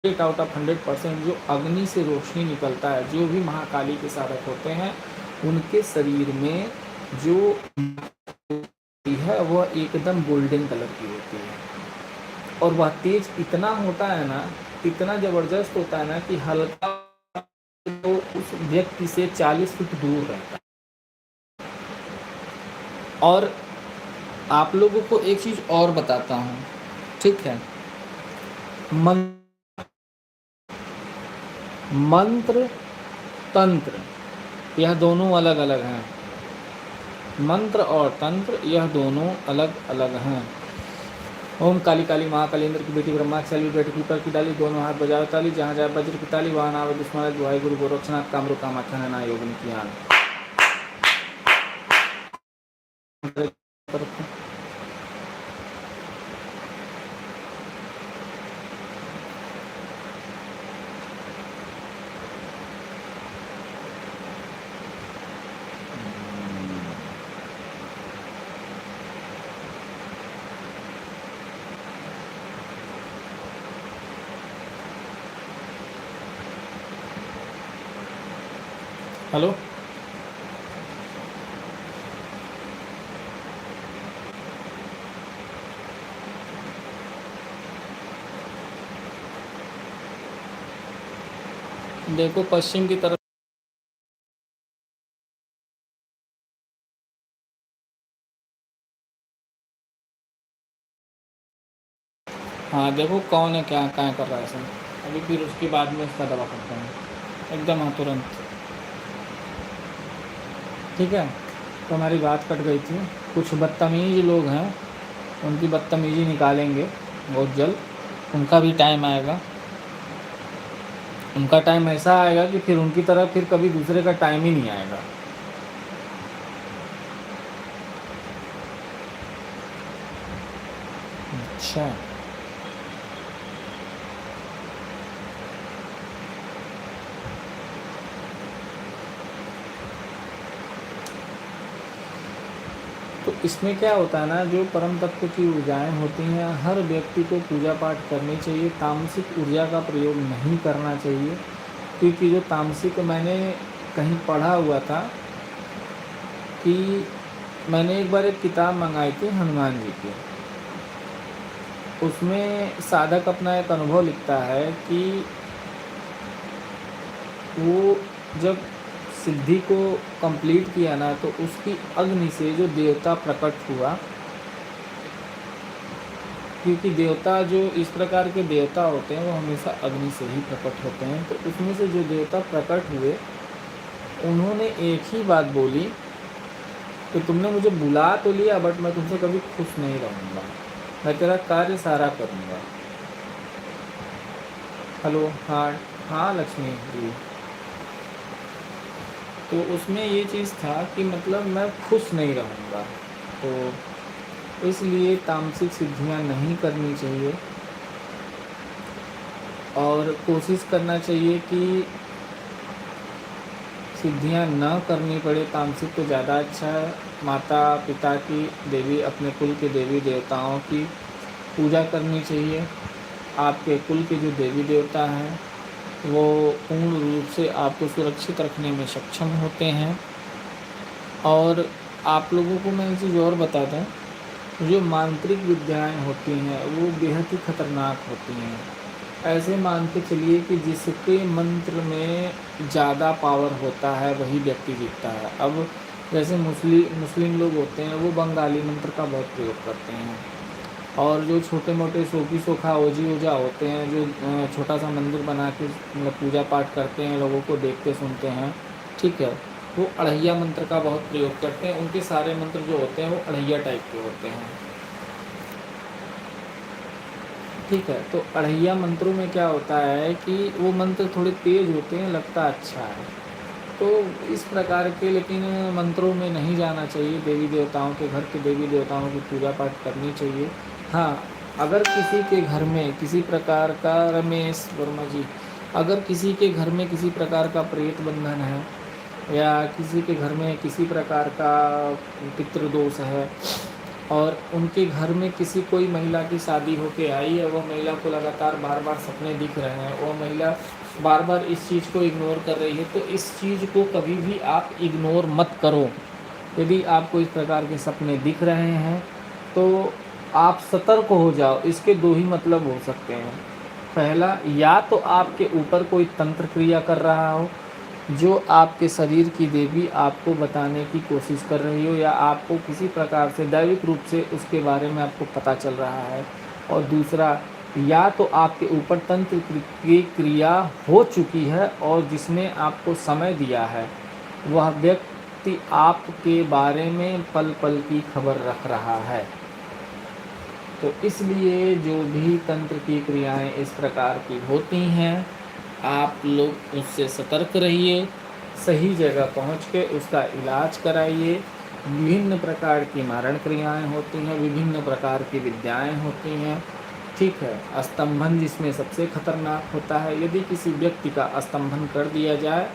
8 आउट ऑफ 100% जो अग्नि से रोशनी निकलता है। जो भी महाकाली के साधक होते हैं उनके शरीर में जो है वह एकदम गोल्डन कलर की होती है, और वह तेज इतना होता है ना, इतना ज़बरदस्त होता है ना, कि हल्का तो उस व्यक्ति से 40 फीट दूर रहता है। और आप लोगों को एक चीज़ और बताता हूँ। ठीक है, मंत्र तंत्र यह दोनों अलग अलग हैं। मंत्र और तंत्र यह दोनों अलग अलग हैं। ओम काली काली महाकाली इंद्र की बेटी ब्रह्मा की बेटी पीपल की डाली, दोनों हाथ बजाओ ताली, जहाँ जाए वज्र की ताली, वहाँ नावे दुश्मन दुआई गुरु गोरक्षनाथ कामरू कामाख्या ना योगन की आन। हेलो, देखो पश्चिम की तरफ। हाँ देखो कौन है, क्या क्या कर रहा है सर। अभी फिर उसके बाद में इसका दवा करता हूँ एकदम, हाँ तुरंत। ठीक है, तो हमारी बात कट गई थी। कुछ बदतमीज़ लोग हैं, उनकी बदतमीज़ी निकालेंगे बहुत जल्द। उनका भी टाइम आएगा, उनका टाइम ऐसा आएगा कि फिर उनकी तरफ फिर कभी दूसरे का टाइम ही नहीं आएगा। अच्छा, तो इसमें क्या होता है ना, जो परम तत्व की ऊर्जाएं होती हैं, हर व्यक्ति को पूजा पाठ करनी चाहिए। तामसिक ऊर्जा का प्रयोग नहीं करना चाहिए, क्योंकि जो तामसिक, मैंने कहीं पढ़ा हुआ था कि मैंने एक बार एक किताब मंगाई थी हनुमान जी की। उसमें साधक अपना एक अनुभव लिखता है कि वो जब सिद्धि को कंप्लीट किया ना, तो उसकी अग्नि से जो देवता प्रकट हुआ, क्योंकि देवता जो इस प्रकार के देवता होते हैं वो हमेशा अग्नि से ही प्रकट होते हैं। तो उसमें से जो देवता प्रकट हुए, उन्होंने एक ही बात बोली कि तुमने मुझे बुला तो लिया, बट मैं तुमसे कभी खुश नहीं रहूँगा, मैं तेरा कार्य सारा करूँगा। हेलो, हाँ हाँ लक्ष्मी जी। तो उसमें ये चीज़ था कि मतलब मैं खुश नहीं रहूँगा, तो इसलिए तामसिक सिद्धियाँ नहीं करनी चाहिए, और कोशिश करना चाहिए कि सिद्धियाँ न करनी पड़े। तामसिक तो ज़्यादा अच्छा है। माता पिता की, देवी, अपने कुल के देवी देवताओं की पूजा करनी चाहिए। आपके कुल के जो देवी देवता हैं वो पूर्ण रूप से आपको सुरक्षित रखने में सक्षम होते हैं। और आप लोगों को मैं एक चीज़ और बता दूँ, जो मांत्रिक विद्याएं होती हैं वो बेहद ही खतरनाक होती हैं। ऐसे मान के चलिए कि जिसके मंत्र में ज़्यादा पावर होता है वही व्यक्ति जीतता है। अब जैसे मुस्लिम लोग होते हैं, वो बंगाली मंत्र का बहुत प्रयोग करते हैं। और जो छोटे मोटे सोखी सोखा ओझी ओझा होते हैं, जो छोटा सा मंदिर बना के मतलब पूजा पाठ करते हैं, लोगों को देखते सुनते हैं, ठीक है, वो अढ़ैया मंत्र का बहुत प्रयोग करते हैं। उनके सारे मंत्र जो होते हैं वो अढ़ैया टाइप के होते हैं, ठीक है। तो अढ़ैया मंत्रों में क्या होता है कि वो मंत्र थोड़े तेज होते हैं, लगता अच्छा है। तो इस प्रकार के लेकिन मंत्रों में नहीं जाना चाहिए। देवी देवताओं के घर के देवी देवताओं की पूजा पाठ करनी चाहिए। हाँ, अगर किसी के घर में किसी प्रकार का, रमेश वर्मा जी, अगर किसी के घर में किसी प्रकार का प्रेत बंधन है, या किसी के घर में किसी प्रकार का पितृदोष है, और उनके घर में किसी कोई महिला की शादी होके आई है, वह महिला को लगातार बार बार सपने दिख रहे हैं, वह महिला बार बार इस चीज़ को इग्नोर कर रही है, तो इस चीज़ को कभी भी आप इग्नोर मत करो। यदि आपको इस प्रकार के सपने दिख रहे हैं तो आप सतर्क हो जाओ। इसके दो ही मतलब हो सकते हैं। पहला, या तो आपके ऊपर कोई तंत्र क्रिया कर रहा हो, जो आपके शरीर की देवी आपको बताने की कोशिश कर रही हो, या आपको किसी प्रकार से दैविक रूप से उसके बारे में आपको पता चल रहा है। और दूसरा, या तो आपके ऊपर तंत्र की क्रिया हो चुकी है और जिसने आपको समय दिया है, वह व्यक्ति आपके बारे में पल पल की खबर रख रहा है। तो इसलिए जो भी तंत्र की क्रियाएं इस प्रकार की होती हैं, आप लोग उससे सतर्क रहिए, सही जगह पहुंच के उसका इलाज कराइए। विभिन्न प्रकार की मारण क्रियाएं होती हैं, विभिन्न प्रकार की विद्याएं होती हैं, ठीक है। स्तंभन जिसमें सबसे खतरनाक होता है। यदि किसी व्यक्ति का स्तंभन कर दिया जाए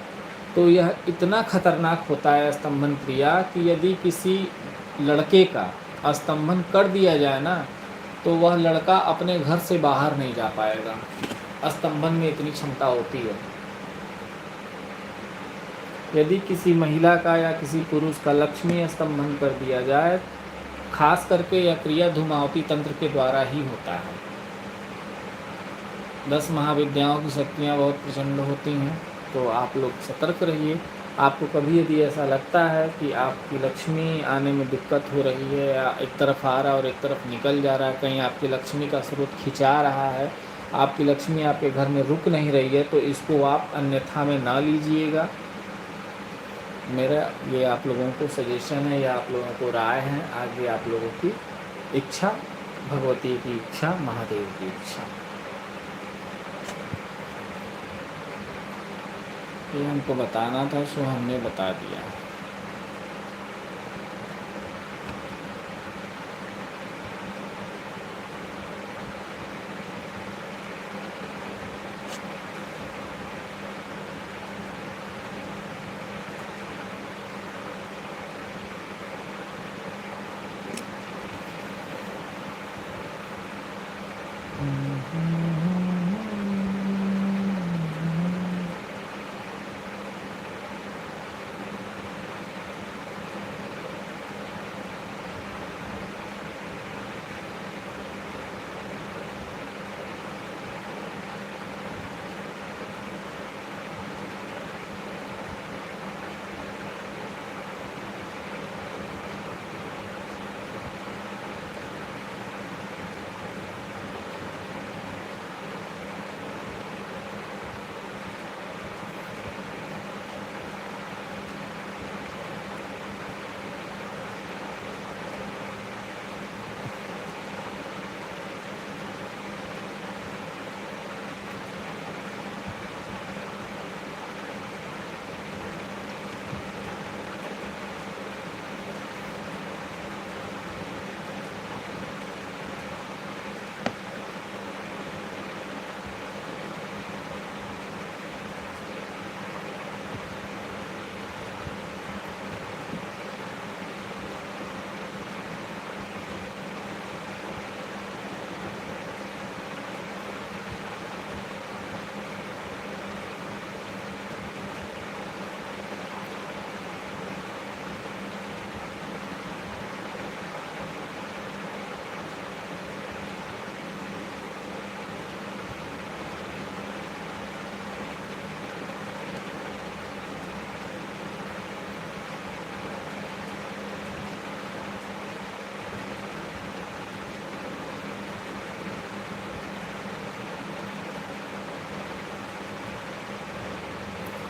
तो यह इतना खतरनाक होता है स्तंभन क्रिया, कि यदि किसी लड़के का स्तंभन कर दिया जाए ना, तो वह लड़का अपने घर से बाहर नहीं जा पाएगा। स्तंभन में इतनी क्षमता होती है। यदि किसी महिला का या किसी पुरुष का लक्ष्मी स्तंभन कर दिया जाए, खास करके यह क्रिया धूमावती तंत्र के द्वारा ही होता है। 10 महाविद्याओं की शक्तियाँ बहुत प्रचंड होती हैं, तो आप लोग सतर्क रहिए। आपको कभी यदि ऐसा लगता है कि आपकी लक्ष्मी आने में दिक्कत हो रही है, या एक तरफ आ रहा है और एक तरफ निकल जा रहा है, कहीं आपकी लक्ष्मी का स्रोत खिंचा रहा है, आपकी लक्ष्मी आपके घर में रुक नहीं रही है, तो इसको आप अन्यथा में ना लीजिएगा। मेरा ये आप लोगों को सजेशन है या आप लोगों को राय है। आगे आप लोगों की इच्छा, भगवती की इच्छा, महादेव की इच्छा। ये हमको बताना था, सो हमने बता दिया।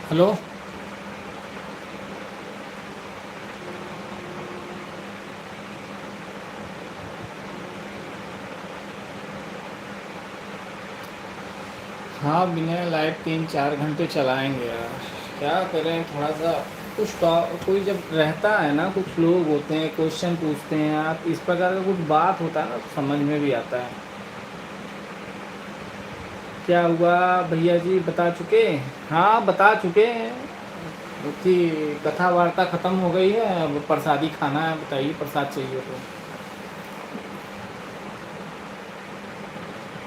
हेलो। हाँ, बिना लाइट 3-4 घंटे चलाएंगे यार। क्या करें, थोड़ा सा कुछ कोई जब रहता है ना, कुछ लोग होते हैं क्वेश्चन पूछते हैं, आप इस प्रकार का कुछ बात होता है ना तो समझ में भी आता है। क्या हुआ भैया जी, बता चुके? हाँ, बता चुके हैं कि कथा वार्ता ख़त्म हो गई है, अब प्रसादी खाना है। बताइए, प्रसाद चाहिए तो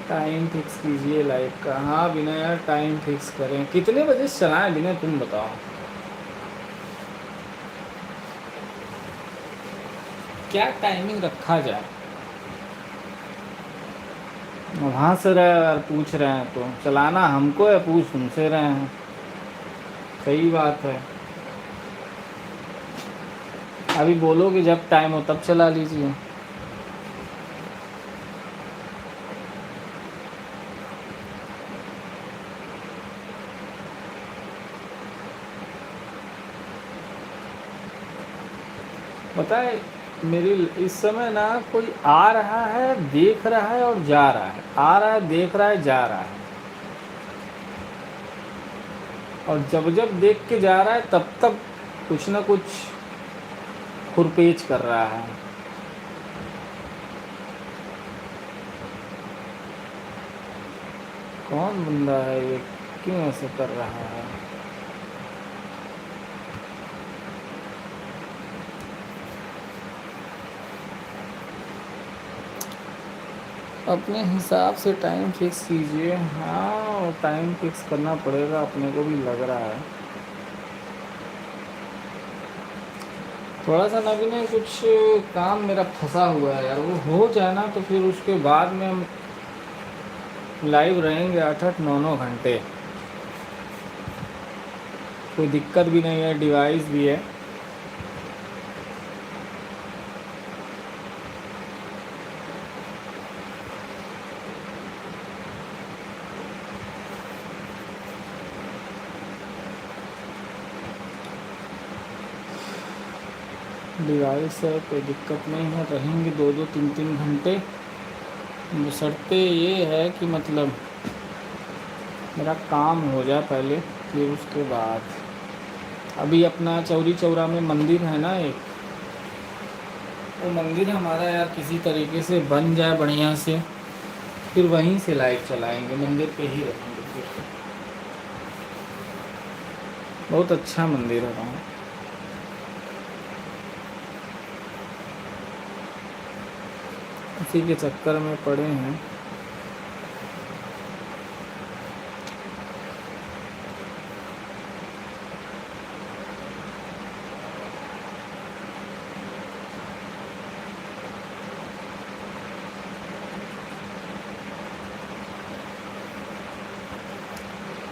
टाइम फिक्स कीजिए लाइव का। हाँ बिना यार, टाइम फिक्स करें, कितने बजे से चलाएं बिना, तुम बताओ। क्या टाइमिंग रखा जाए? वहाँ से रहे यार, पूछ रहे हैं तो चलाना हमको है, पूछ तुमसे रहे हैं। सही बात है। अभी बोलो कि जब टाइम हो तब चला लीजिए। पता है, मेरी इस समय ना कोई आ रहा है, देख रहा है और जा रहा है, आ रहा है, देख रहा है, जा रहा है। और जब जब देख के जा रहा है तब तब कुछ ना कुछ खुरपेच कर रहा है। कौन बंदा है ये, क्यों ऐसे कर रहा है? अपने हिसाब से टाइम फिक्स कीजिए। हाँ, टाइम फिक्स करना पड़ेगा, अपने को भी लग रहा है। थोड़ा सा ना भी नहीं, कुछ काम मेरा फंसा हुआ है यार, वो हो जाए ना तो फिर उसके बाद में हम लाइव रहेंगे 8-8 9-9 घंटे। कोई दिक्कत भी नहीं है, डिवाइस भी है। डिवाइस है, कोई दिक्कत नहीं है, रहेंगे 2-2 3-3 घंटे। बशर्ते ये है कि मतलब मेरा काम हो जाए पहले, फिर उसके बाद। अभी अपना चौरी चौरा में मंदिर है ना एक, वो मंदिर हमारा यार किसी तरीके से बन जाए बढ़िया से, फिर वहीं से लाइव चलाएंगे, मंदिर पे ही रहेंगे फिर। बहुत अच्छा मंदिर है वहाँ। उसी के चक्कर में पड़े हैं।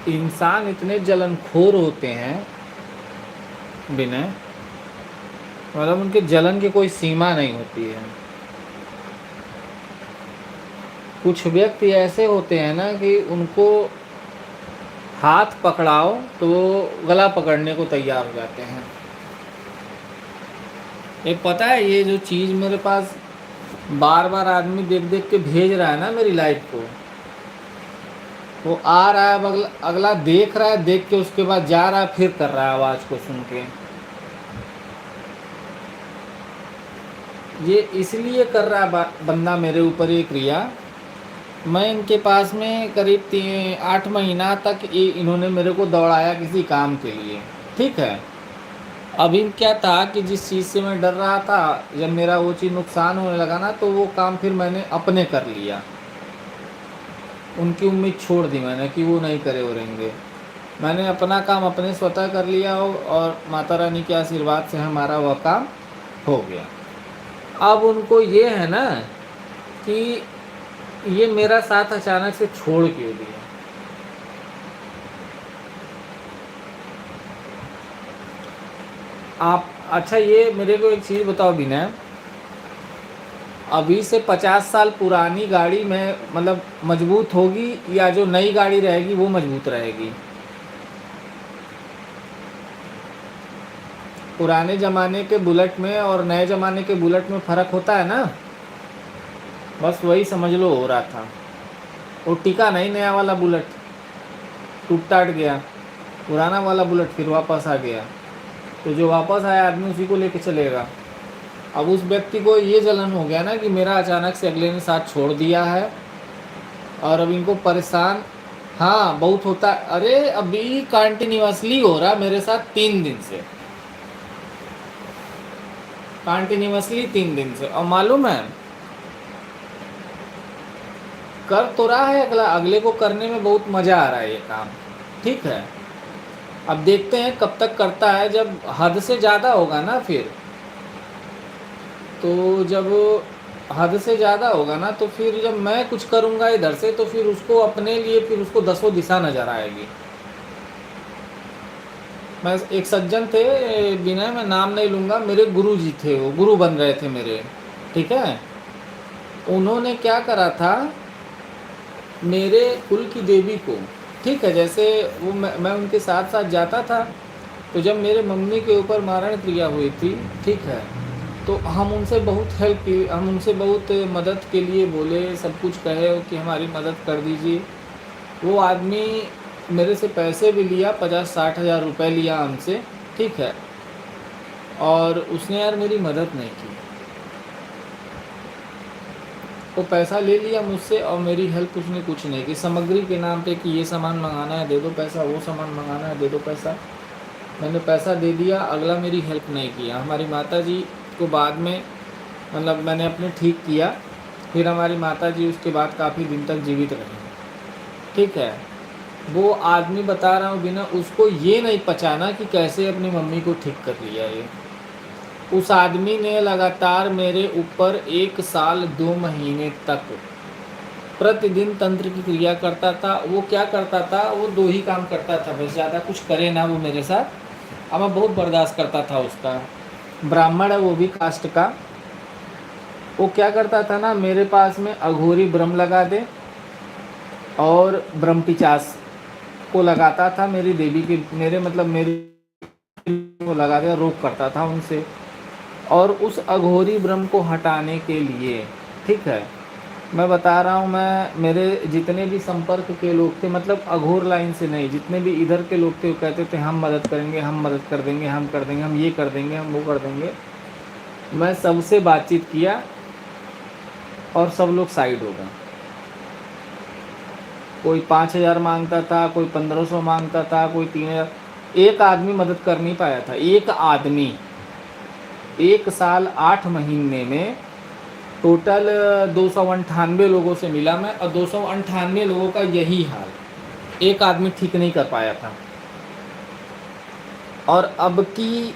इंसान इतने जलनखोर होते हैं बिना, मतलब उनके जलन की कोई सीमा नहीं होती है। कुछ व्यक्ति ऐसे होते हैं ना कि उनको हाथ पकड़ाओ तो वो गला पकड़ने को तैयार हो जाते हैं। ये पता है, ये जो चीज़ मेरे पास बार बार आदमी देख देख के भेज रहा है ना मेरी लाइफ को, वो आ रहा है, अब अगला अगला देख रहा है, देख के उसके बाद जा रहा है, फिर कर रहा है आवाज़ को सुन के। ये इसलिए कर रहा है बंदा मेरे ऊपर ये क्रिया। मैं इनके पास में करीब 8 महीना तक इन्होंने मेरे को दौड़ाया किसी काम के लिए, ठीक है। अभी क्या था कि जिस चीज़ से मैं डर रहा था, जब मेरा वो चीज़ नुकसान होने लगा ना, तो वो काम फिर मैंने अपने कर लिया। उनकी उम्मीद छोड़ दी मैंने कि वो नहीं करे हो रहेंगे। मैंने अपना काम अपने स्वतः कर लिया और माता रानी के आशीर्वाद से हमारा वह काम हो गया। अब उनको ये है ना कि ये मेरा साथ अचानक से छोड़ क्यों दिया। आप अच्छा, ये मेरे को एक चीज़ बताओ बिना, अभी से 50 साल पुरानी गाड़ी में मतलब मजबूत होगी, या जो नई गाड़ी रहेगी वो मजबूत रहेगी? पुराने ज़माने के बुलेट में और नए ज़माने के बुलेट में फ़र्क होता है ना, बस वही समझ लो हो रहा था। वो टिका नहीं नया वाला बुलेट, टूट टाट गया। पुराना वाला बुलेट फिर वापस आ गया, तो जो वापस आया आदमी उसी को लेके चलेगा। अब उस व्यक्ति को ये जलन हो गया ना कि मेरा अचानक से अगले ने साथ छोड़ दिया है, और अब इनको परेशान, हाँ बहुत होता है। अरे अभी कंटिन्यूअसली हो रहा मेरे साथ 3 दिन से, कंटिन्यूअसली 3 दिन से। और मालूम है कर तो रहा है अगला, अगले को करने में बहुत मज़ा आ रहा है ये काम, ठीक है। अब देखते हैं कब तक करता है। जब हद से ज़्यादा होगा ना, फिर तो जब हद से ज़्यादा होगा ना, तो फिर जब मैं कुछ करूँगा इधर से, तो फिर उसको अपने लिए फिर उसको दसों दिशा नज़र आएगी। मैं एक सज्जन थे, बिना मैं नाम नहीं लूँगा, मेरे गुरु जी थे, वो गुरु बन रहे थे मेरे, ठीक है। उन्होंने क्या करा था, मेरे कुल की देवी को, ठीक है, जैसे वो मैं उनके साथ साथ जाता था, तो जब मेरे मम्मी के ऊपर मारण क्रिया हुई थी, ठीक है, तो हम उनसे बहुत हेल्प की, हम उनसे बहुत मदद के लिए बोले, सब कुछ कहे कि हमारी मदद कर दीजिए। वो आदमी मेरे से पैसे भी लिया, 50-60 हज़ार रुपये लिया हमसे, ठीक है, और उसने यार मेरी मदद नहीं की। वो पैसा ले लिया मुझसे और मेरी हेल्प उसने कुछ नहीं की, सामग्री के नाम पे कि ये सामान मंगाना है दे दो पैसा, वो सामान मंगाना है दे दो पैसा। मैंने पैसा दे दिया, अगला मेरी हेल्प नहीं किया। हमारी माता जी को बाद में, मतलब मैंने अपने ठीक किया, फिर हमारी माता जी उसके बाद काफ़ी दिन तक जीवित रही, ठीक है। वो आदमी बता रहा हूँ, बिना उसको ये नहीं पहचाना कि कैसे अपनी मम्मी को ठीक कर लिया ये। उस आदमी ने लगातार मेरे ऊपर 1 साल 2 महीने तक प्रतिदिन तंत्र की क्रिया करता था। वो क्या करता था, वो 2 ही काम करता था बस, ज़्यादा कुछ करे ना वो मेरे साथ। अब मैं बहुत बर्दाश्त करता था उसका। ब्राह्मण है वो भी कास्ट का। वो क्या करता था ना, मेरे पास में अघोरी ब्रह्म लगा दे और ब्रह्म पिचास को लगाता था, मेरी देवी की, मेरे मतलब मेरी को लगा दे, रोक करता था उनसे। और उस अघोरी ब्रह्म को हटाने के लिए, ठीक है, मैं बता रहा हूँ, मैं मेरे जितने भी संपर्क के लोग थे, मतलब अघोर लाइन से नहीं, जितने भी इधर के लोग थे, वो कहते थे हम मदद करेंगे, हम मदद कर देंगे, हम कर देंगे, हम ये कर देंगे, हम वो कर देंगे। मैं सबसे बातचीत किया और सब लोग साइड हो गए। कोई 5,000 मांगता था, कोई 1,500 मांगता था, कोई 3,000। एक आदमी मदद कर नहीं पाया था, एक आदमी। 1 साल 8 महीने में टोटल 298 लोगों से मिला मैं, और 298 लोगों का यही हाल, एक आदमी ठीक नहीं कर पाया था। और अब की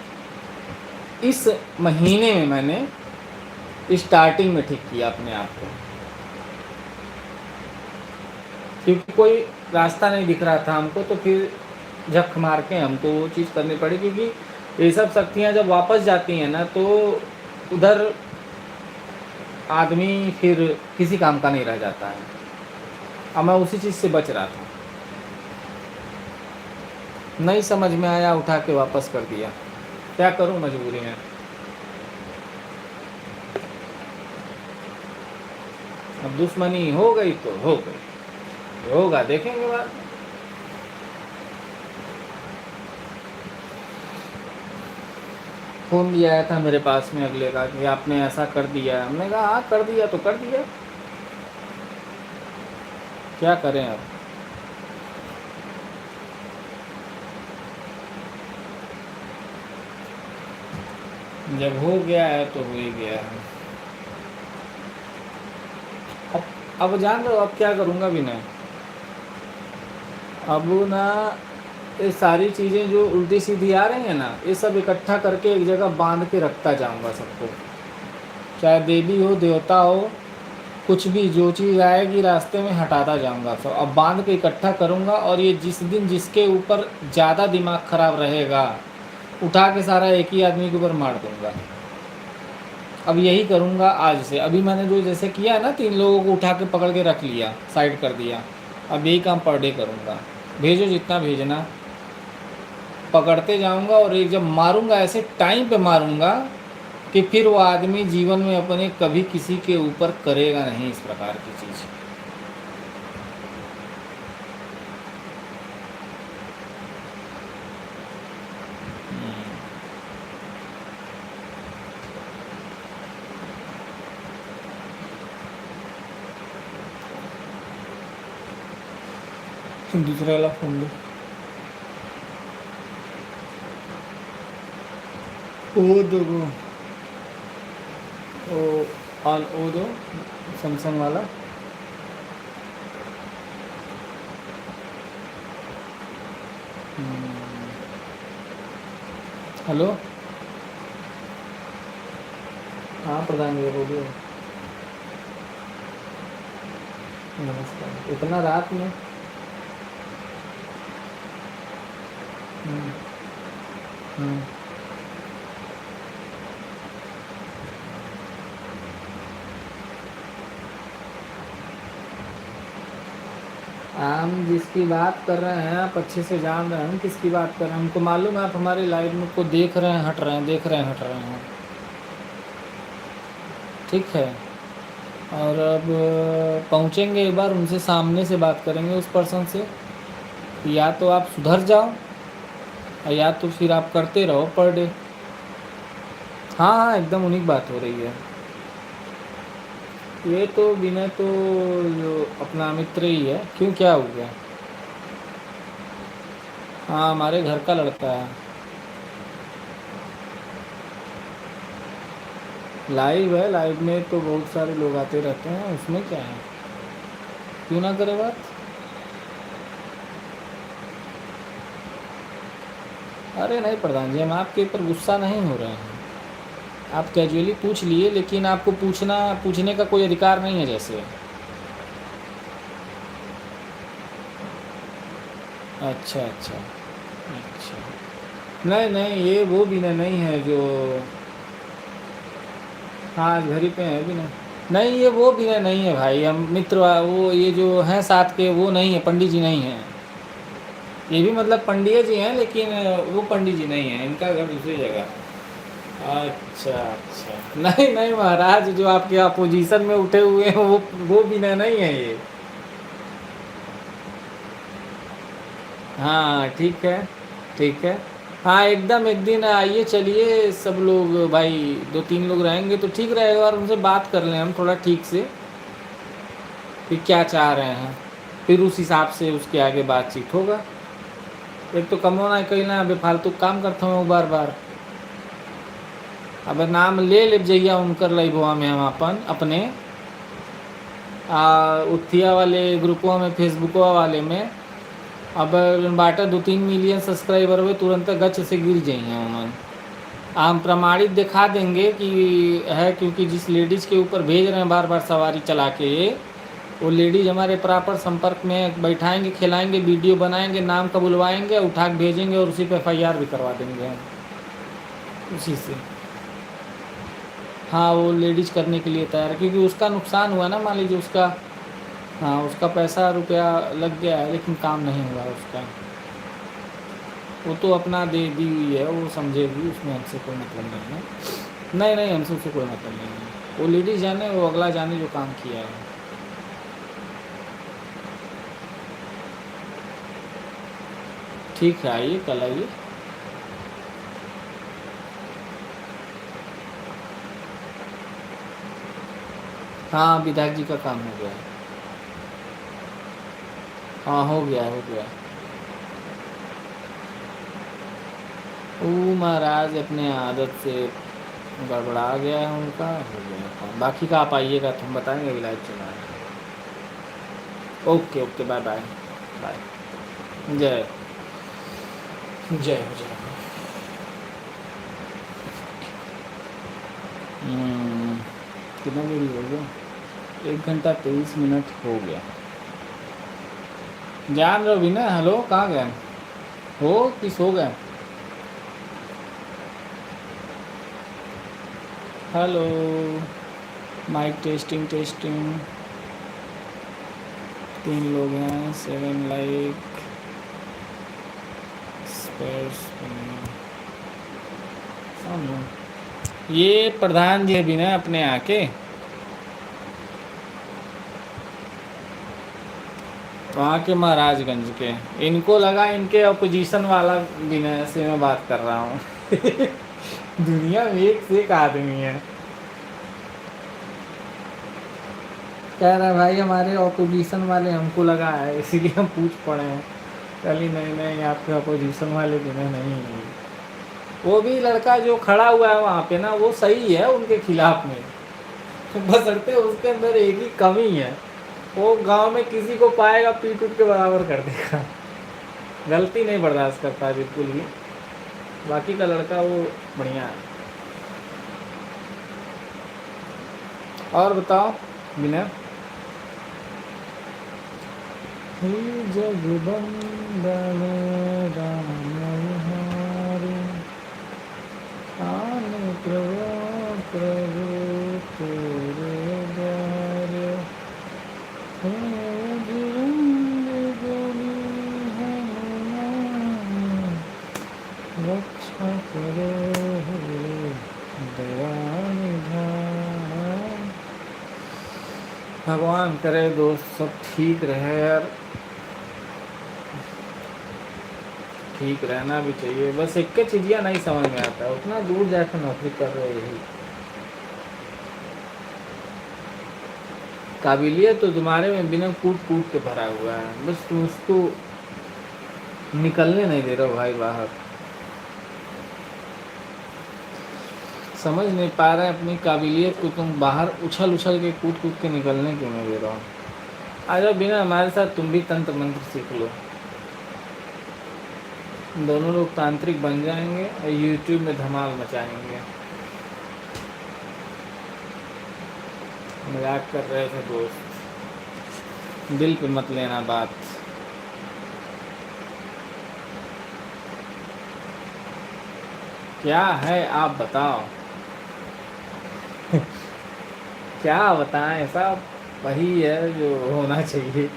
इस महीने में मैंने स्टार्टिंग में ठीक किया अपने आप को, क्योंकि कोई रास्ता नहीं दिख रहा था हमको, तो फिर झक मार के हमको वो चीज़ करनी पड़ी। क्योंकि ये सब शक्तियाँ जब वापस जाती हैं ना, तो उधर आदमी फिर किसी काम का नहीं रह जाता है। अब मैं उसी चीज़ से बच रहा था, नहीं समझ में आया, उठा के वापस कर दिया। क्या करूं, मजबूरी में। अब दुश्मनी हो गई तो हो गई, होगा देखेंगे बाद में। फ़ोन भी आया था मेरे पास में अगले का कि आपने ऐसा कर दिया। हमने कहा हाँ कर दिया तो कर दिया, क्या करें अब। जब हो गया है तो हो ही गया है। अब जान रहे हो अब क्या करूँगा भी नहीं। अब ना ये सारी चीज़ें जो उल्टी सीधी आ रही हैं ना, ये सब इकट्ठा करके एक जगह बांध के रखता जाऊँगा सबको, चाहे देवी हो देवता हो, कुछ भी जो चीज़ आएगी रास्ते में हटाता जाऊँगा सब। अब बांध के इकट्ठा करूँगा, और ये जिस दिन जिसके ऊपर ज़्यादा दिमाग ख़राब रहेगा, उठा के सारा एक ही आदमी के ऊपर मार दूँगा। अब यही करूँगा आज से। अभी मैंने जो जैसे किया ना, 3 लोगों को उठा के पकड़ के रख लिया, साइड कर दिया, अब यही काम पर डे करूँगा। भेजो जितना भेजना। पकड़ते जाऊंगा और एक जब मारूंगा ऐसे टाइम पे मारूंगा कि फिर वो आदमी जीवन में अपने कभी किसी के ऊपर करेगा नहीं इस प्रकार की चीज़। दूसरा वाला फोन लो। वो दो वो ऑन वो दो सैमसंग वाला। हेलो, हाँ प्रधान जी बोलिए। नमस्कार। इतना रात में? हम्म, हम्म। हम जिसकी बात कर रहे हैं आप अच्छे से जान रहे हैं हम किसकी बात कर रहे हैं। हमको मालूम है आप हमारे लाइव में को देख रहे हैं, हट रहे हैं, देख रहे हैं, हट रहे हैं। ठीक है। और अब पहुँचेंगे एक बार उनसे, सामने से बात करेंगे उस पर्सन से। या तो आप सुधर जाओ या तो फिर आप करते रहो पर डे। हाँ हाँ एकदम उन्हीं की बात हो रही है। ये तो विनय तो जो अपना मित्र ही है। क्यों, क्या हो गया? हाँ हमारे घर का लड़का है। लाइव है, लाइव में तो बहुत सारे लोग आते रहते हैं, उसमें क्या है, क्यों ना करे बात। अरे नहीं प्रधान जी, हम आपके ऊपर गुस्सा नहीं हो रहे हैं। आप कैजुअली पूछ लिए, लेकिन आपको पूछने का कोई अधिकार नहीं है जैसे। अच्छा अच्छा अच्छा। नहीं नहीं, ये वो भी नहीं है जो। हाँ घर ही पे है भी नहीं। नहीं ये वो भी नहीं है भाई, हम मित्र वो ये जो हैं साथ के वो नहीं है, पंडित जी नहीं हैं। ये भी मतलब पंडित जी हैं लेकिन वो पंडित जी नहीं हैं, इनका घर दूसरी जगह। अच्छा अच्छा। नहीं नहीं महाराज, जो आपके अपोजिशन में उठे हुए हैं वो भी नहीं है ये। हाँ ठीक है, ठीक है। हाँ एकदम, एक दिन आइए चलिए सब लोग भाई, 2-3 लोग रहेंगे तो ठीक रहेगा, और उनसे बात कर लें हम थोड़ा ठीक से कि क्या चाह रहे हैं, फिर उस हिसाब से उसके आगे बातचीत होगा। एक तो कमो ना कहीं ना बेफालतू काम करता हूँ बार बार। अब नाम ले ले जइया उनकर लाइबवा में हम अपन अपने उत्थिया वाले ग्रुपवा में, फेसबुकवा वाले में। अब बाटा 2-3 मिलियन सब्सक्राइबर हुए तुरंत गच से गिर जाइए उन्होंने। हम प्रमाणित दिखा देंगे कि है, क्योंकि जिस लेडीज़ के ऊपर भेज रहे हैं बार बार सवारी चला के वो लेडीज़ हमारे प्रॉपर संपर्क में बैठाएंगे, खिलाएंगे, वीडियो बनाएंगे, नाम का बुलवाएंगे, उठा के भेजेंगे और उसी पे FIR भी करवा देंगे हम उसी से। हाँ वो लेडीज़ करने के लिए तैयार है, क्योंकि उसका नुकसान हुआ ना, मान लीजिए उसका, हाँ उसका पैसा रुपया लग गया है लेकिन काम नहीं हुआ उसका। वो तो अपना दे दी हुई है, वो समझेगी, उसमें हमसे कोई मतलब नहीं है। नहीं नहीं, हमसे उससे कोई मतलब नहीं है। वो लेडीज़ जाने, वो अगला जाने जो काम किया है। ठीक है, आइए कल आइए। हाँ विधायक जी का काम हो गया है। हाँ हो गया हो गया। वो महाराज अपने आदत से गड़बड़ा गया है उनका, हो गया काम। बाकी का आप आइएगा तो हम बताएंगे, अभी लाइव चला है। Okay okay, bye bye. Bye. जय जय हो जय। कितना देरी हो गया? 1 घंटा 23 मिनट हो गया। जान रहे हो भी ना? हेलो, कहाँ गए हो कि सो गए? Hello, mic testing testing. 3 लोग हैं, 7 लाइक, ये प्रधान जी भी ना अपने आके वहाँ के महाराजगंज के, इनको लगा इनके अपोजिशन वाला विनय से मैं बात कर रहा हूँ। दुनिया में एक से एक आदमी है। कह रहा है भाई हमारे ऑपोजिशन वाले हमको लगा है इसीलिए हम पूछ पड़े हैं। चलिए नहीं नहीं, आपके ऑपोजिशन वाले विनय नहीं है। वो भी लड़का जो खड़ा हुआ है वहाँ पे ना, वो सही है उनके खिलाफ में, बशर्ते उसके अंदर एक ही कमी है, वो गांव में किसी को पाएगा पीट उठ के बराबर कर देगा। गलती नहीं बर्दाश्त करता बिल्कुल भी। बाकी का लड़का वो बढ़िया है। और बताओ बिना जग बंदन राम हरि आन प्रभु प्रभु तेरे द्वार रक्षा करो भगवान करे दोस्त सब ठीक रहे यार, ठीक रहना भी चाहिए। बस एक के चीज़िया नहीं समझ में आता, उतना दूर जाकर नौकरी कर रहे यही काबिलियत तो तुम्हारे में बिना कूट कूट के भरा हुआ है, बस तुम उसको निकलने नहीं दे रहे हो भाई बाहर। समझ नहीं पा रहे अपनी काबिलियत को, तुम बाहर उछल उछल के कूद कूद के निकलने क्यों नहीं दे रहा हो। आ जाओ बिना हमारे साथ, तुम भी तंत्र मंत्र सीख लो, दोनों लोग तांत्रिक बन जाएंगे और यूट्यूब में धमाल मचाएंगे। मजाक कर रहे थे दोस्त, दिल पे मत लेना बात। क्या है आप बताओ। क्या बताएं, सब वही है जो होना चाहिए।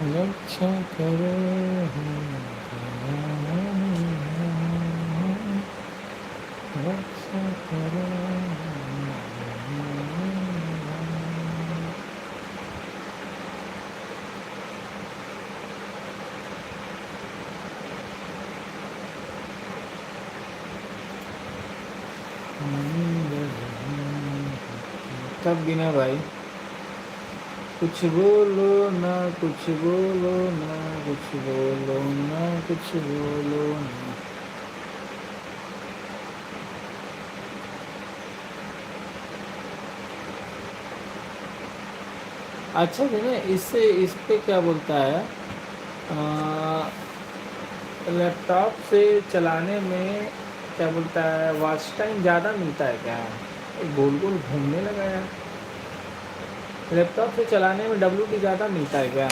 रक्षा करो रक्षा करो। तब बिना भाई कुछ बोलो ना, कुछ बोलो ना, कुछ बोलो ना, कुछ बोलो ना। अच्छा बिना इससे इस पे क्या बोलता है, लैपटॉप से चलाने में क्या बोलता है, वॉच टाइम ज़्यादा मिलता है क्या? गोल गोल घूमने लगा यार। लैपटॉप से चलाने में WD ज़्यादा मिलता है क्या?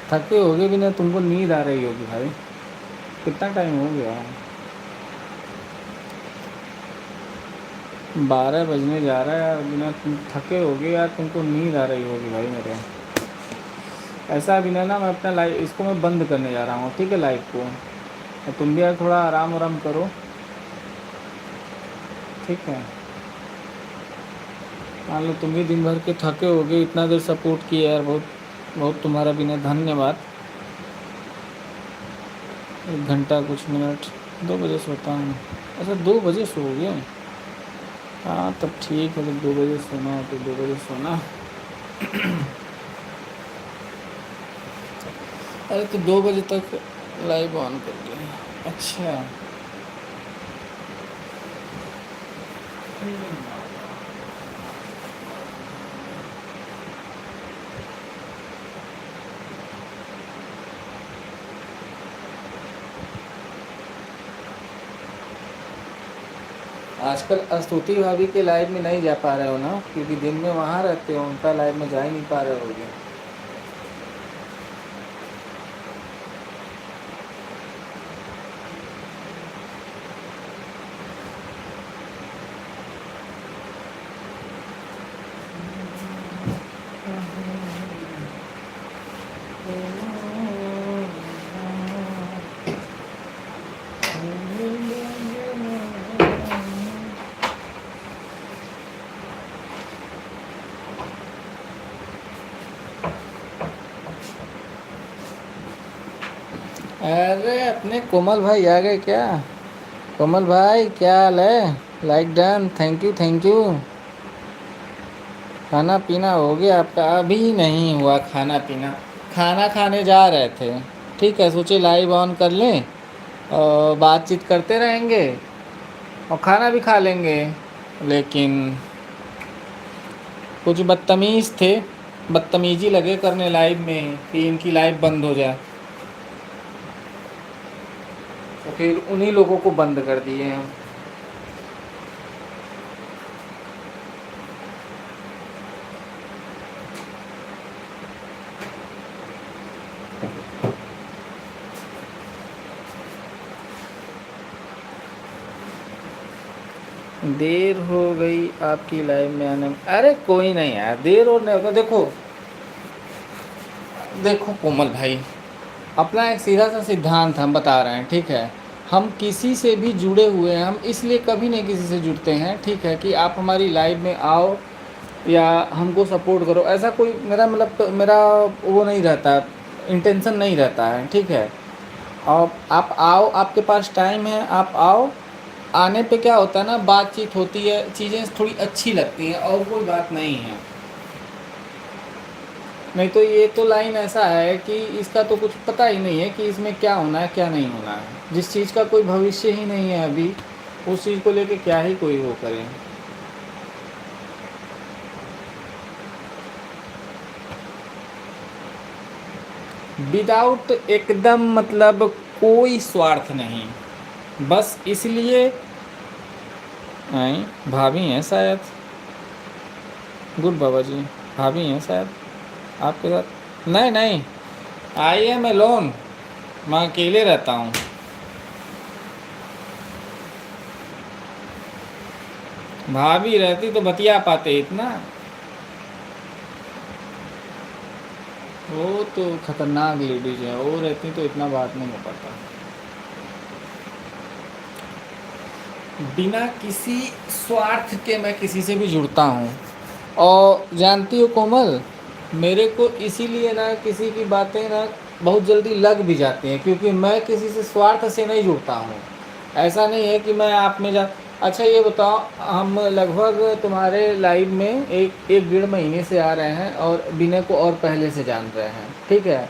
थके होगे भी ना, तुमको नींद आ रही होगी भाई। कितना टाइम हो गया? 12 बजने जा रहा है यार। बिना तुम थके होगे यार, तुमको नींद आ रही होगी भाई मेरे। ऐसा बिना ना, मैं अपना लाइव इसको मैं बंद करने जा रहा हूँ, ठीक है, लाइव को। और तुम भी यार थोड़ा आराम आराम करो, ठीक है। मान लो तुम भी दिन भर के थके होगे, इतना देर सपोर्ट किया यार, बहुत बहुत तुम्हारा बिना धन्यवाद। 1 घंटा कुछ मिनट, 2 बजे सोता हूँ। अच्छा 2 बजे सोओगे? हाँ तब ठीक है, जब 2 बजे सोना हो तो 2 बजे सोना। अरे तो 2 बजे तक लाइव ऑन कर दिया। अच्छा। आजकल स्तुति भाभी के लाइव में नहीं जा पा रहे हो ना, क्योंकि दिन में वहाँ रहते हो, उनका लाइव में जा ही नहीं पा रहे होगे। अरे अपने कोमल भाई आ गए क्या? कोमल भाई क्या हाल है? Like done, thank you thank you. खाना पीना हो गया आपका? अभी नहीं हुआ खाना पीना, खाना खाने जा रहे थे। ठीक है, सोचे लाइव ऑन कर लें और बातचीत करते रहेंगे और खाना भी खा लेंगे। लेकिन कुछ बदतमीज़ थे, बदतमीजी लगे करने लाइव में कि इनकी लाइव बंद हो जाए, तो फिर उन्हीं लोगों को बंद कर दिए हम। देर हो गई आपकी लाइव में आने में। अरे कोई नहीं यार, देर और नहीं होता। देखो देखो कोमल भाई, अपना एक सीधा सा सिद्धांत हम बता रहे हैं, ठीक है? हम किसी से भी जुड़े हुए हैं, हम इसलिए कभी नहीं किसी से जुड़ते हैं, ठीक है, कि आप हमारी लाइव में आओ या हमको सपोर्ट करो। ऐसा कोई मेरा मतलब मेरा वो नहीं रहता, इंटेंशन नहीं रहता है, ठीक है? और आप आओ, आपके पास टाइम है, आप आओ। आने पे क्या होता है ना, बातचीत होती है, चीज़ें थोड़ी अच्छी लगती हैं, और कोई बात नहीं है। नहीं तो ये तो लाइन ऐसा है कि इसका तो कुछ पता ही नहीं है कि इसमें क्या होना है क्या नहीं होना है। जिस चीज़ का कोई भविष्य ही नहीं है अभी, उस चीज़ को लेके क्या ही कोई वो करे। विदाउट एकदम मतलब कोई स्वार्थ नहीं, बस इसलिए। नहीं, भाभी हैं शायद। गुड बाबा जी, भाभी हैं शायद आपके साथ। नहीं नहीं, आई एम एलोन, मैं अकेले रहता हूँ। भाभी रहती तो बतिया पाते इतना। वो तो खतरनाक लेडीज है, वो रहती तो इतना बात नहीं हो पाता। बिना किसी स्वार्थ के मैं किसी से भी जुड़ता हूँ। और जानती हो कोमल, मेरे को इसीलिए ना किसी की बातें ना बहुत जल्दी लग भी जाती हैं, क्योंकि मैं किसी से स्वार्थ से नहीं जुड़ता हूँ। ऐसा नहीं है कि मैं आप में जा। अच्छा ये बताओ, हम लगभग तुम्हारे लाइव में एक 1.5 महीने से आ रहे हैं और विनय को और पहले से जान रहे हैं, ठीक है?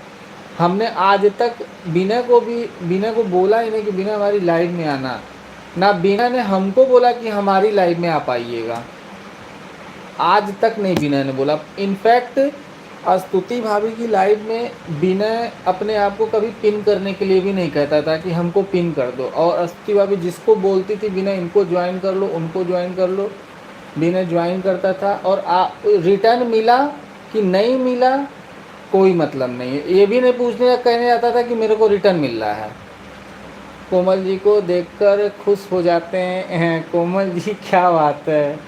हमने आज तक विनय को बोला ही नहीं कि विनय हमारी लाइव में आना, ना विनय ने हमको बोला कि हमारी लाइव में आप आइएगा। आज तक नहीं विनय ने बोला। इनफैक्ट स्तुति भाभी की लाइव में विनय अपने आप को कभी पिन करने के लिए भी नहीं कहता था कि हमको पिन कर दो। और स्तुति भाभी जिसको बोलती थी विनय इनको ज्वाइन कर लो, उनको ज्वाइन कर लो, विनय ज्वाइन करता था। और रिटर्न मिला कि नहीं मिला कोई मतलब नहीं है, ये भी नहीं पूछने या कहने आता था कि मेरे को रिटर्न मिल रहा है। कोमल जी को देखकर खुश हो जाते हैं। कोमल जी क्या बात है,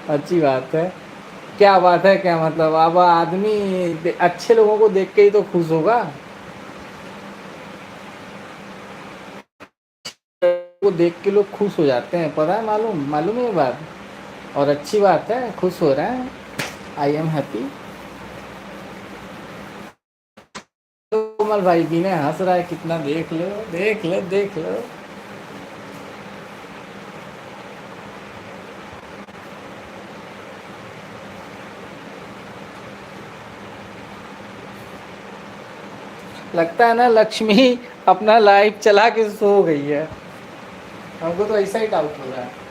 अच्छी बात है। क्या बात है, क्या मतलब? अब आदमी अच्छे लोगों को देख के ही तो खुश होगा। वो देख के लोग खुश हो जाते हैं, पता है, मालूम मालूम है ये बात। और अच्छी बात है, खुश हो रहे हैं। I am happy. तो कोमल भाई भी ने हंस रहा है कितना, देख लो देख लो देख लो। लगता है ना लक्ष्मी अपना लाइव चला के सो गई है, हमको तो ऐसा ही डाउट हो रहा है।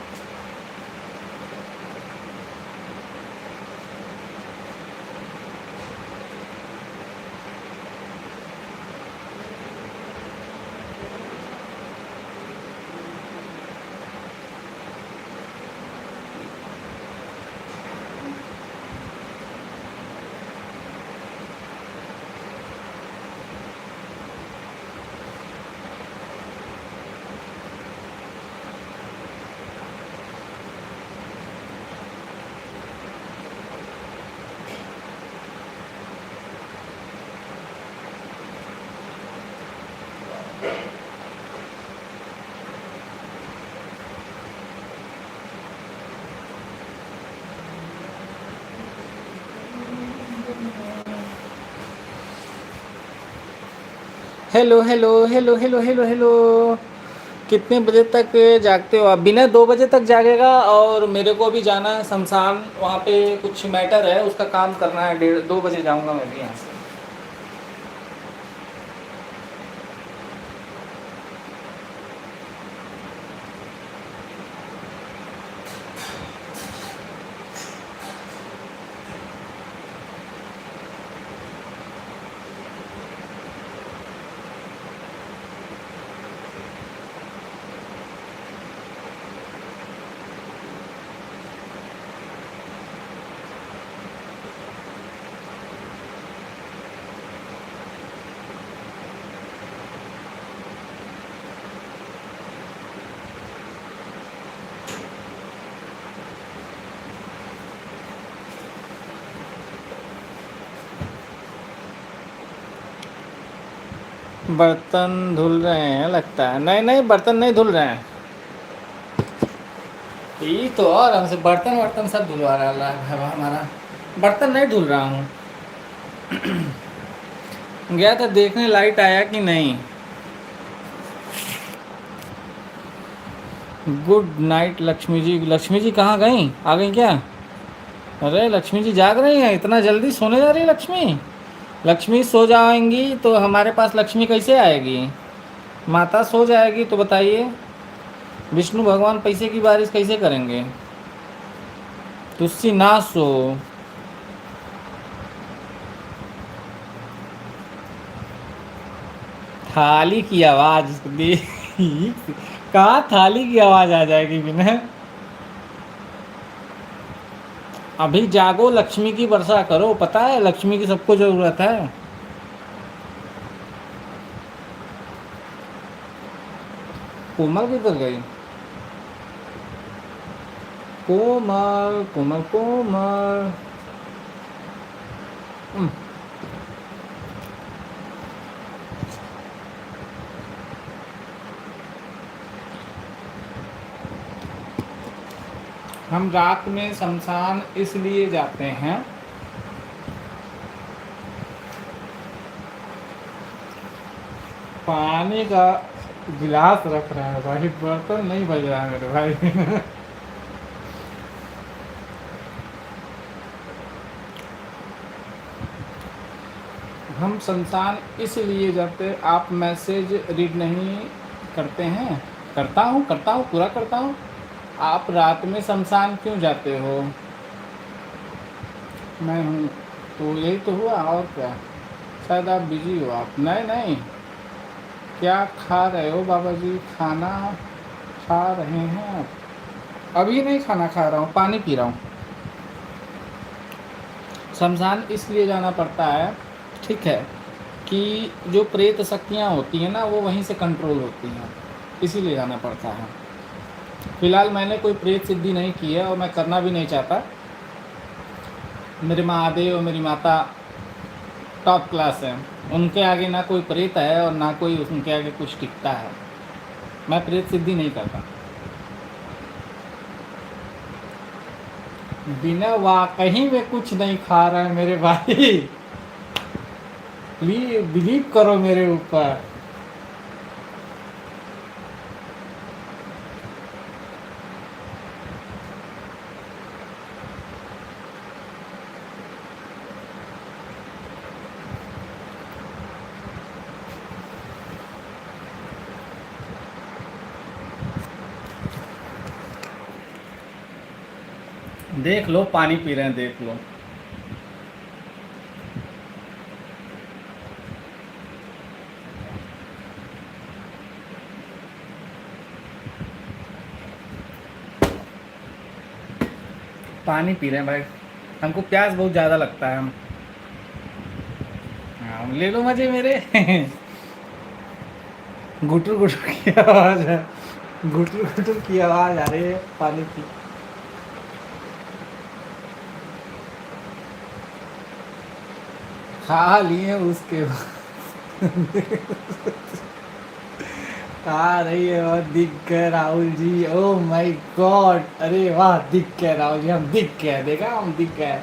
Hello hello hello hello hello hello. कितने बजे तक जागते हो आप? बिना 2 बजे तक जागेगा, और मेरे को भी जाना है शमशान, वहाँ पे कुछ मैटर है उसका काम करना है, 1:30-2 बजे जाऊँगा मैं भी यहाँ से। बर्तन धुल रहे हैं लगता है। नहीं नहीं, बर्तन नहीं धुल रहे हैं। यही तो, और हमसे बर्तन वर्तन सब धुलवा रहा है हमारा। बर्तन नहीं धुल रहा हूँ। गया था देखने लाइट आया कि नहीं। Good night Lakshmi ji. लक्ष्मी जी कहाँ गई? आ गई क्या? अरे लक्ष्मी जी जाग रही हैं, इतना जल्दी सोने जा रही है लक्ष्मी? लक्ष्मी सो जाएंगी तो हमारे पास लक्ष्मी कैसे आएगी? माता सो जाएगी तो बताइए विष्णु भगवान पैसे की बारिश कैसे करेंगे? तुलसी ना सो। थाली की आवाज दे। कहाँ थाली की आवाज आ जाएगी बिना? अभी जागो, लक्ष्मी की वर्षा करो। पता है लक्ष्मी की सबको जरूरत है। कोमल किधर गई? कोमल कोमल कोमल। हम्म, हम रात में शमशान इसलिए जाते हैं, पानी का गिलास रख रहा है भाई, बर्तन नहीं बज रहा है मेरे भाई। हम शमशान इसलिए जाते, आप मैसेज रीड नहीं करते हैं? करता हूँ पूरा करता हूँ। आप रात में शमशान क्यों जाते हो? मैं हूँ तो यही तो हुआ, और क्या? शायद आप बिजी हो। आप नहीं नहीं, क्या खा रहे हो बाबा जी? खाना खा रहे हैं आप? अभी नहीं खाना खा रहा हूँ, पानी पी रहा हूँ। शमशान इसलिए जाना पड़ता है, ठीक है, कि जो प्रेत शक्तियाँ होती हैं ना वो वहीं से कंट्रोल होती हैं, इसीलिए जाना पड़ता है। फिलहाल मैंने कोई प्रेत सिद्धि नहीं की है और मैं करना भी नहीं चाहता। मेरे महादेव और मेरी माता टॉप क्लास है, उनके आगे ना कोई प्रेत है और ना कोई उनके आगे कुछ टिकता है। मैं प्रेत सिद्धि नहीं करता। बिना वाकई में कुछ नहीं खा रहा है मेरे भाई। प्लीज बिलीव करो मेरे ऊपर। देख लो पानी पी रहे हैं, देख लो। पानी पी रहे हैं भाई, हमको प्यास बहुत ज़्यादा लगता है। हम हाँ, ले लो मजे मेरे। गुटुर गुटुर की आवाज़ है, गुटुर गुटुर की आवाज़ आ रही है पानी की। खा लिए उसके बाद आ रही है और दिख गए Rahul ji. Oh my God, अरे वाह, दिख गए राहुल जी, हम दिख गए, देखा हम दिख गए।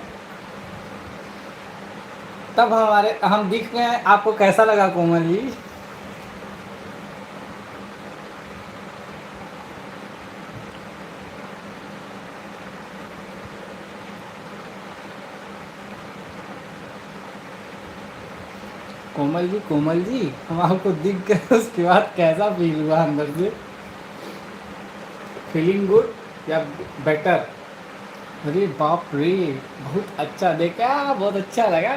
तब हमारे हम दिख गए, आपको कैसा लगा कोमल जी? कोमल जी, कोमल जी, हम आपको दिख गए उसके बाद कैसा फील हुआ अंदर से? फीलिंग गुड या बेटर? अरे बाप रे, बहुत अच्छा देखा, बहुत अच्छा लगा।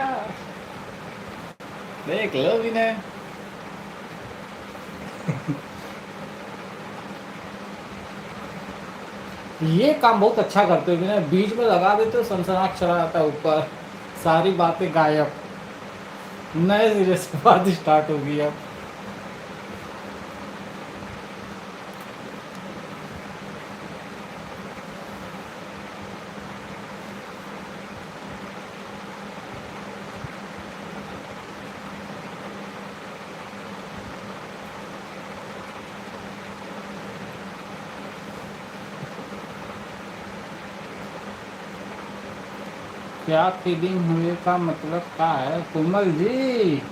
देख लो विनय। ये काम बहुत अच्छा करते हो विनय, बीच में लगा देते हो, सनसनाहट चला जाता है ऊपर, सारी बातें गायब, नए सिरे से बात स्टार्ट होगी अब। क्या फीलिंग हुए का मतलब क्या है कोमल जी?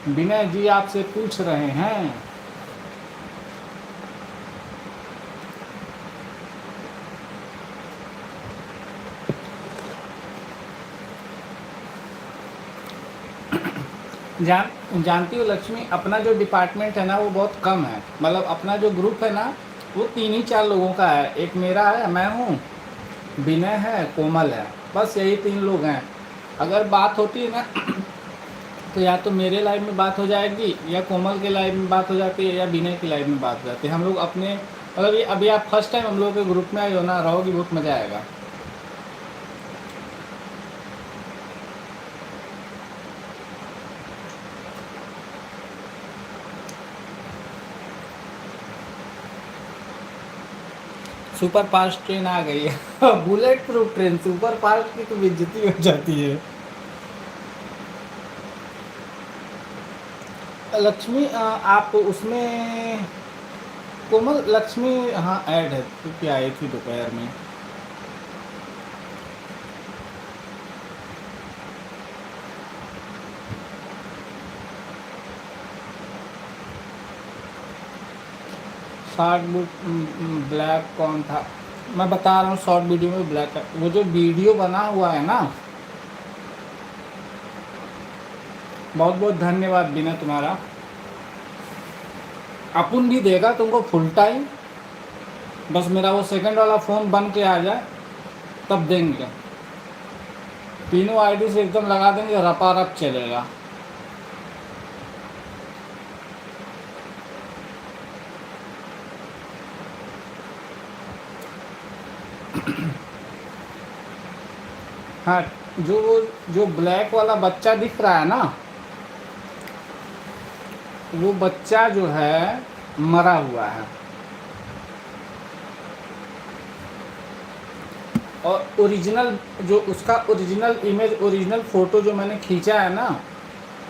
विनय जी आपसे पूछ रहे हैं। जानती हो लक्ष्मी, अपना जो डिपार्टमेंट है ना वो बहुत कम है, मतलब अपना जो ग्रुप है ना वो 3 ही 4 लोगों का है। एक मेरा है, मैं हूँ, विनय है, कोमल है, बस यही 3 लोग हैं। अगर बात होती है ना तो या तो मेरे लाइव में बात हो जाएगी, या कोमल के लाइव में बात हो जाती है, या विनय के लाइव में बात हो जाती है। हम लोग अपने मतलब ये अभी आप फर्स्ट टाइम हम लोग के ग्रुप में आए हो ना, रहोगी, बहुत मज़ा आएगा। सुपर फास्ट ट्रेन आ गई है। Bullet proof train, super fast की तो बेइज्जती हो जाती है। लक्ष्मी आप उसमें, कोमल लक्ष्मी हाँ ऐड है क्योंकि आई थी दोपहर में। शॉर्ट ब्लैक कौन था? मैं बता रहा हूँ, शॉर्ट वीडियो में ब्लैक है, वो जो वीडियो बना हुआ है ना। बहुत बहुत धन्यवाद बिना तुम्हारा। अपन भी देगा तुमको फुल टाइम, बस मेरा वो सेकंड वाला फ़ोन बन के आ जाए तब देंगे। तीनों आईडी से एकदम लगा देंगे, रपा रप चलेगा। हाँ, जो ब्लैक वाला बच्चा दिख रहा है ना, वो बच्चा जो है मरा हुआ है। और ओरिजिनल जो उसका ओरिजिनल इमेज, ओरिजिनल फ़ोटो जो मैंने खींचा है ना,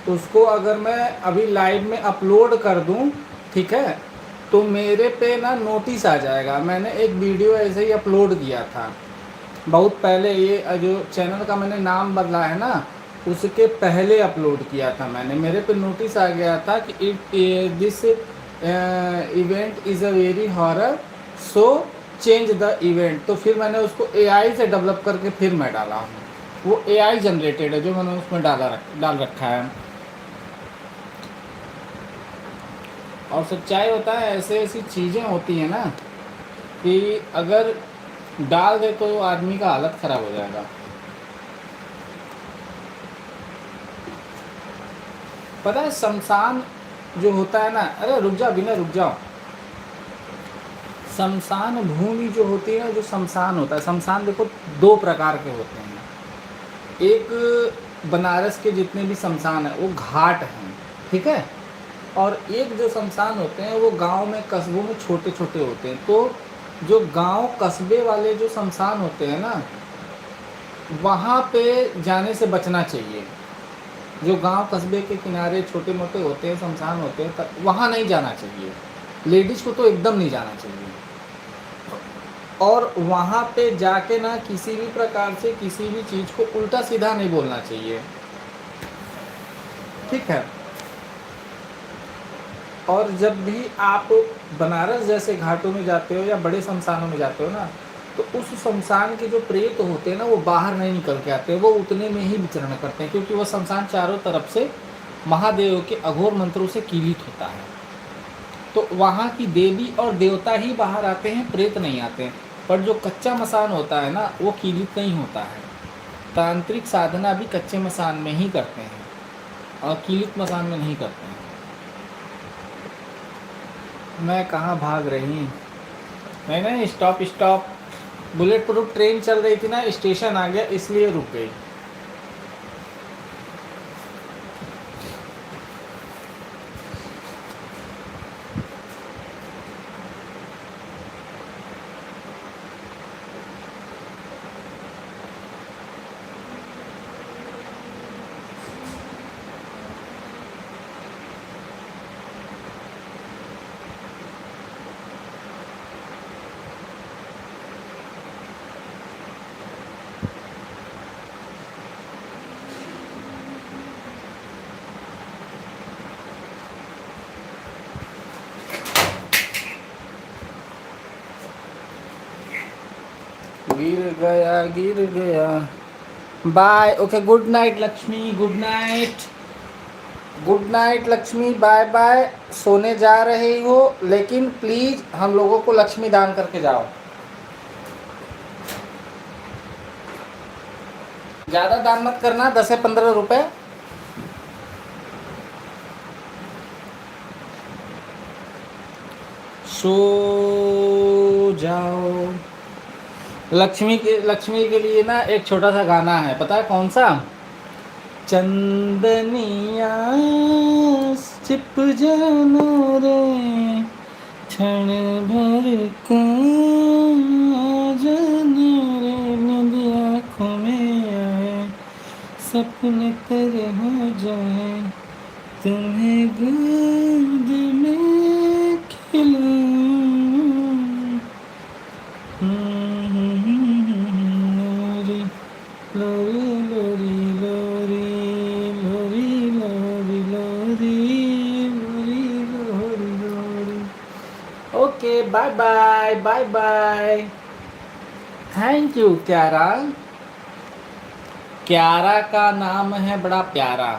उसको अगर मैं अभी लाइव में अपलोड कर दूं, ठीक है, तो मेरे पे ना नोटिस आ जाएगा। मैंने एक वीडियो ऐसे ही अपलोड किया था बहुत पहले, ये जो चैनल का मैंने नाम बदला है ना, उसके पहले अपलोड किया था मैंने, मेरे पे नोटिस आ गया था कि this event is a very horror, so change the event. तो फिर मैंने उसको एआई से डेवलप करके फिर मैं डाला हूँ। वो एआई जनरेटेड है जो मैंने उसमें डाल रखा है। और सच्चाई होता है, ऐसे ऐसी चीज़ें होती हैं ना कि अगर डाल दे तो आदमी का हालत ख़राब हो जाएगा। पता है शमशान जो होता है ना, अरे रुक जाओ बिना, रुक जाओ। शमशान भूमि जो होती है ना, जो शमशान होता है, शमशान देखो दो प्रकार के होते हैं। एक बनारस के जितने भी शमशान है वो घाट हैं, ठीक है। और एक जो शमशान होते हैं वो गांव में कस्बों में छोटे छोटे होते हैं। तो जो गांव कस्बे वाले जो शमशान होते हैं ना, वहाँ पे जाने से बचना चाहिए। जो गांव कस्बे के किनारे छोटे मोटे होते हैं शमशान होते हैं, वहाँ नहीं जाना चाहिए। लेडीज़ को तो एकदम नहीं जाना चाहिए। और वहाँ पे जाके ना किसी भी प्रकार से किसी भी चीज़ को उल्टा सीधा नहीं बोलना चाहिए, ठीक है। और जब भी आप बनारस जैसे घाटों में जाते हो या बड़े शमशानों में जाते हो ना, तो उस शमशान के जो प्रेत होते हैं ना वो बाहर नहीं निकल के आते, वो उतने में ही विचरण करते हैं, क्योंकि वो शमशान चारों तरफ से महादेव के अघोर मंत्रों से कीलित होता है। तो वहाँ की देवी और देवता ही बाहर आते हैं, प्रेत नहीं आते हैं। पर जो कच्चा मसान होता है ना वो कीलित नहीं होता है। तांत्रिक साधना भी कच्चे मसान में ही करते हैं और कीलित मसान में नहीं करते हैं। मैं कहाँ भाग रही, नहीं नहीं, stop stop. Bullet proof train चल रही थी ना, स्टेशन आ गया इसलिए रुक गई। गिर गया। Bye, okay, good night Lakshmi, good night, good night Lakshmi, bye bye. सोने जा रही हो लेकिन प्लीज हम लोगों को लक्ष्मी दान करके जाओ। ज़्यादा दान मत करना, 10 से 15 रुपए। सो जाओ। लक्ष्मी के लिए ना एक छोटा सा गाना है, पता है कौन सा? चंदनिया छिप जाना रे, क्षण भर का जाना रे, नींद आँखों में आए, सपने तेरे हो जाए, तुम्हें गोद में खिलाऊं। लोरी लोरी लोरी लोरी लोरी लोरी लोरी लोरी लोरी। Okay, bye bye bye bye. Thank you Kiara. Kiara का नाम है बड़ा प्यारा।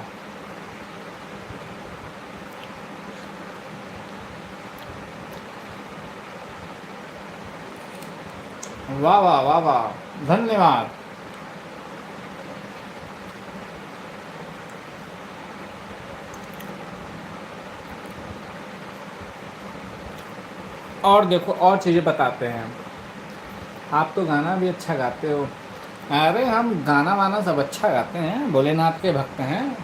वाह वाह वाह वाह, धन्यवाद। और देखो और चीज़ें बताते हैं। आप तो गाना भी अच्छा गाते हो। अरे हम गाना वाना सब अच्छा गाते हैं, भोलेनाथ के भक्त हैं।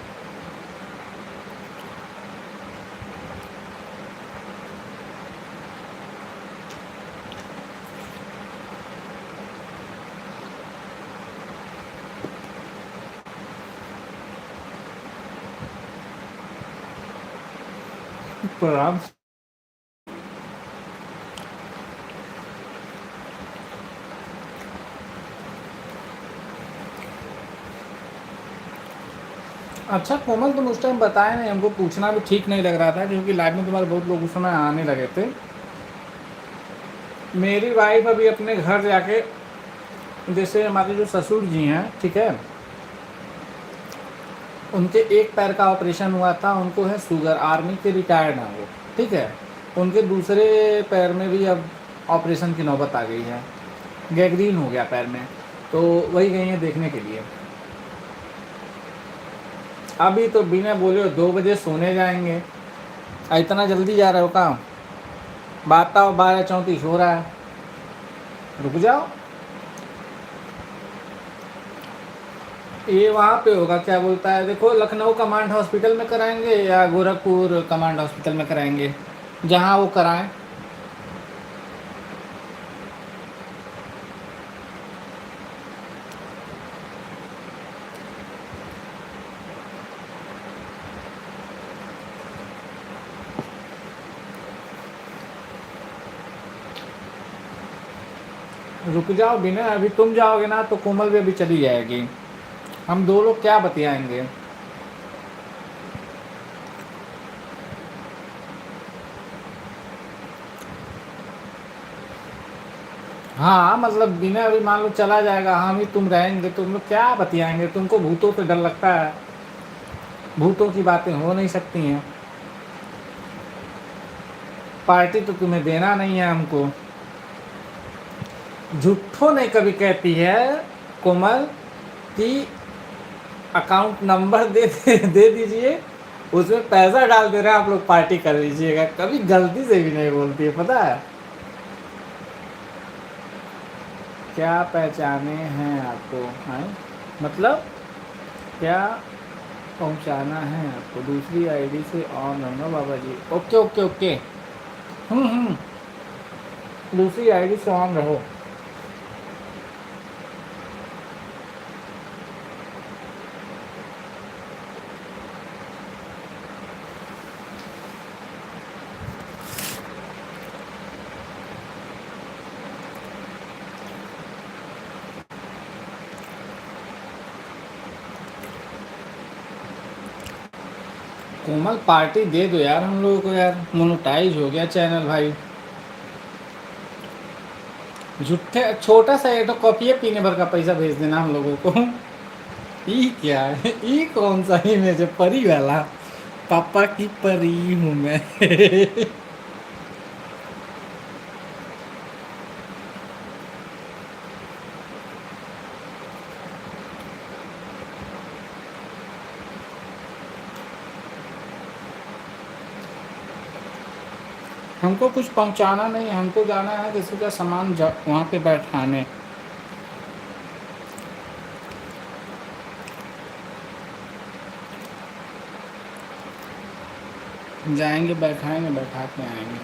प्रणाम। अच्छा कोमल, तुम उस टाइम बताए नहीं, हमको पूछना भी ठीक नहीं लग रहा था क्योंकि लाइव में तुम्हारे बहुत लोग उस समय आने लगे थे। मेरी वाइफ अभी अपने घर जाके, जैसे हमारे जो ससुर जी हैं, ठीक है, उनके एक पैर का ऑपरेशन हुआ था, उनको है शुगर, आर्मी के रिटायर्ड हैं वो, ठीक है। उनके दूसरे पैर में भी अब ऑपरेशन की नौबत आ गई है, गैंग्रीन हो गया पैर में, तो वही गई हैं देखने के लिए। अभी तो बिना बोले 2 बजे सोने जाएंगे। इतना जल्दी जा रहे हो काम? बात तो 12:34 हो रहा है, रुक जाओ। ये वहाँ पे होगा, क्या बोलता है, देखो, लखनऊ कमांड हॉस्पिटल में कराएंगे या गोरखपुर कमांड हॉस्पिटल में कराएंगे, जहाँ वो कराएं। रुक जाओ बिना, अभी तुम जाओगे ना तो कोमल भी अभी चली जाएगी, हम दो लोग क्या बतियाएंगे। हाँ मतलब बिना अभी मान लो चला जाएगा, हम ही तुम रहेंगे, तुम लोग क्या बतियाएंगे, तुमको भूतों से डर लगता है, भूतों की बातें हो नहीं सकती हैं। पार्टी तो तुम्हें देना नहीं है हमको। झूठो नहीं कभी कहती है कोमल कि अकाउंट नंबर दे दीजिए, उसमें पैसा डाल दे रहे हैं, आप लोग पार्टी कर लीजिएगा, कभी गलती से भी नहीं बोलती है, पता है। क्या पहचाने हैं आपको, हैं मतलब क्या पहुंचाना है आपको, दूसरी आईडी से ऑन रहूँगा बाबा जी, ओके ओके ओके। हम्म, दूसरी आईडी से ऑन रहो। कोमल पार्टी दे दो यार हम लोगों को यार, मोनेटाइज हो गया चैनल भाई। झूठे छोटा सा एक तो कॉफी पीने भर का पैसा भेज देना हम लोगों को। ई क्या है, ई कौन सा इमेज है, परी वाला, पापा की परी हूँ मैं। हमको कुछ पहुंचाना नहीं, हमको जाना है किसी का सामान वहाँ पे बैठाने। जाएंगे, बैठाएंगे, बैठा के आएंगे।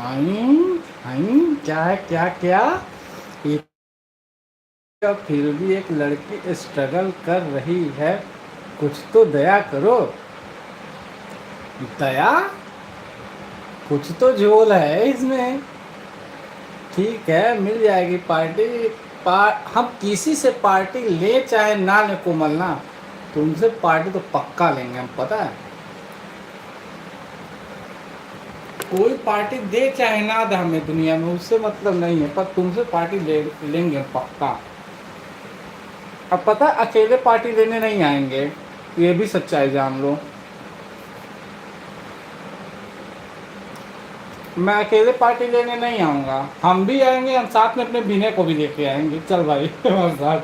आई आई क्या है, क्या क्या, एक फिर भी एक लड़की स्ट्रगल कर रही है, कुछ तो दया करो। दया, कुछ तो झोल है इसमें। ठीक है, मिल जाएगी पार्टी। हम किसी से पार्टी ले चाहे ना ले कोमल ना, तुमसे पार्टी तो पक्का लेंगे हम, पता है। कोई पार्टी दे चाहे ना दे हमें दुनिया में, उससे मतलब नहीं है, पर तुमसे पार्टी लेंगे पक्का। अब पता है, अकेले पार्टी लेने नहीं आएंगे, ये भी सच्चाई जान लो। मैं अकेले पार्टी लेने नहीं आऊँगा, हम भी आएंगे, हम साथ में अपने बिने को भी लेके आएंगे, चल भाई हमारे साथ।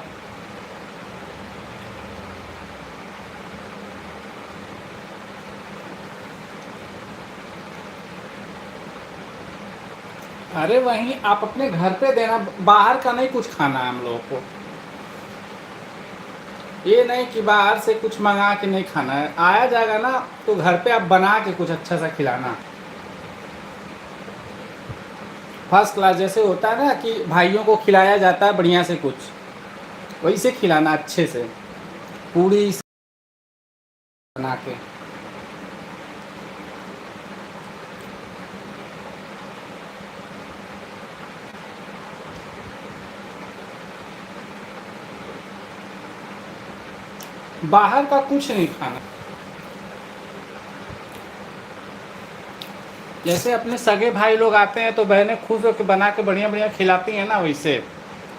अरे वहीं आप अपने घर पे देना, बाहर का नहीं कुछ खाना है हम लोगों को। ये नहीं कि बाहर से कुछ मंगा के नहीं खाना है, आया जाएगा ना तो घर पे आप बना के कुछ अच्छा सा खिलाना, फर्स्ट क्लास, जैसे होता है ना कि भाइयों को खिलाया जाता है बढ़िया से कुछ, वैसे खिलाना अच्छे से, पूरी बना के। बाहर का कुछ नहीं खाना। जैसे अपने सगे भाई लोग आते हैं तो बहनें खुश होकर बना के बढ़िया बढ़िया खिलाती हैं ना, वैसे।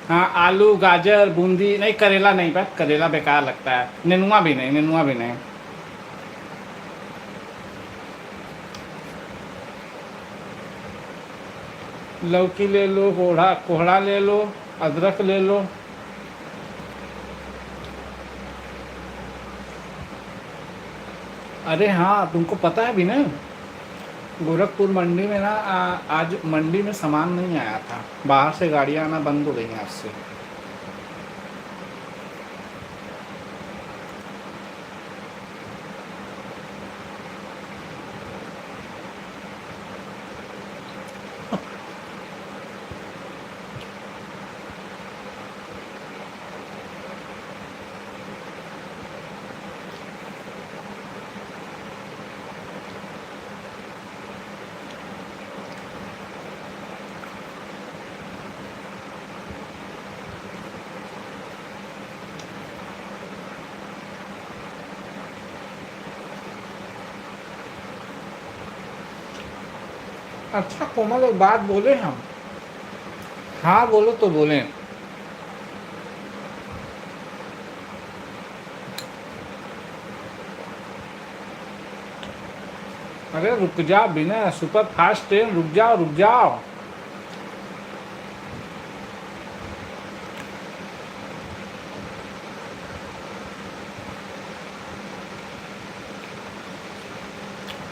हाँ, आलू गाजर बूंदी नहीं, करेला नहीं, बात करेला बेकार लगता है, नेनुआ भी नहीं, नेनुआ भी नहीं। लौकी ले लो, कोढ़ा कोहड़ा ले लो, अदरक ले लो। अरे हाँ, तुमको पता है भी ना, गोरखपुर मंडी में ना आज मंडी में सामान नहीं आया था, बाहर से गाड़ियाँ आना बंद हो गई हैं आज से। अच्छा कोमल, एक बात बोले हम? हाँ बोलो तो बोले। अरे रुक जाओ, बिना सुपर फास्ट ट्रेन, रुक जाओ रुक जाओ।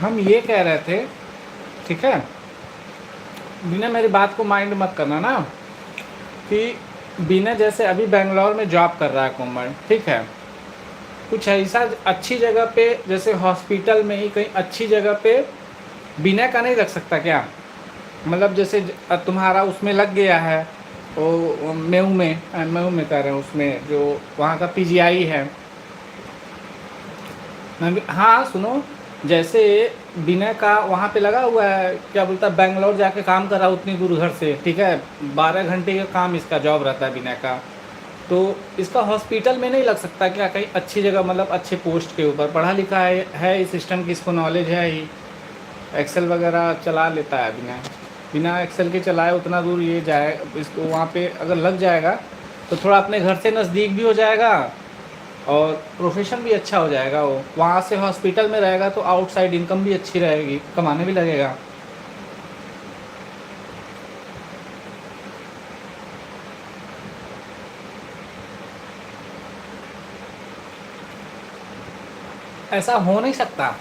हम ये कह रहे थे, ठीक है, बिना मेरी बात को माइंड मत करना ना, कि बिना जैसे अभी बेंगलोर में जॉब कर रहा है कोमल, ठीक है, कुछ ऐसा अच्छी जगह पे, जैसे हॉस्पिटल में ही कहीं अच्छी जगह पे बिना का नहीं रख सकता क्या? मतलब जैसे तुम्हारा उसमें लग गया है, वो मेऊ में कर रहे हैं, उसमें जो वहाँ का पीजीआई है। हाँ सुनो, जैसे बिना का वहाँ पे लगा हुआ है, क्या बोलता है, बेंगलोर जाके काम करा उतनी दूर घर से, ठीक है, 12 घंटे का काम इसका जॉब रहता है बिना का। तो इसका हॉस्पिटल में नहीं लग सकता क्या, कहीं अच्छी जगह, मतलब अच्छे पोस्ट के ऊपर, पढ़ा लिखा है इस सिस्टम की, इसको नॉलेज है ही, एक्सेल वगैरह चला लेता है, बिना बिना एक्सेल के चलाए उतना दूर ये जाए, इसको वहाँ पे अगर लग जाएगा तो थोड़ा अपने घर से नज़दीक भी हो जाएगा और प्रोफेशन भी अच्छा हो जाएगा। वो वहाँ से हॉस्पिटल में रहेगा तो आउटसाइड इनकम भी अच्छी रहेगी, कमाने भी लगेगा। ऐसा हो नहीं सकता।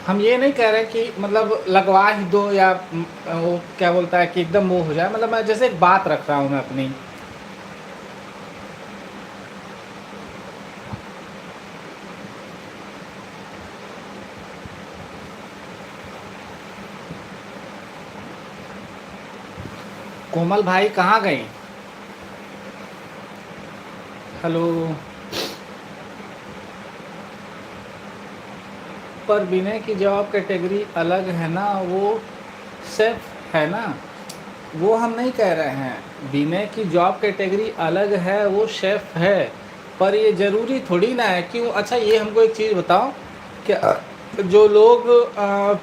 हम ये नहीं कह रहे कि मतलब लगवा ही दो, या वो क्या बोलता है कि एकदम वो हो जाए, मतलब मैं जैसे एक बात रख रहा हूँ मैं अपनी। कोमल भाई कहाँ गई? हेलो। पर विनय की जॉब कैटेगरी अलग है ना, वो सेफ है ना, वो हम नहीं कह रहे हैं। विनय की जॉब कैटेगरी अलग है, वो शेफ है, पर ये ज़रूरी थोड़ी ना है। क्यों? अच्छा ये हमको एक चीज़ बताओ, क्या जो लोग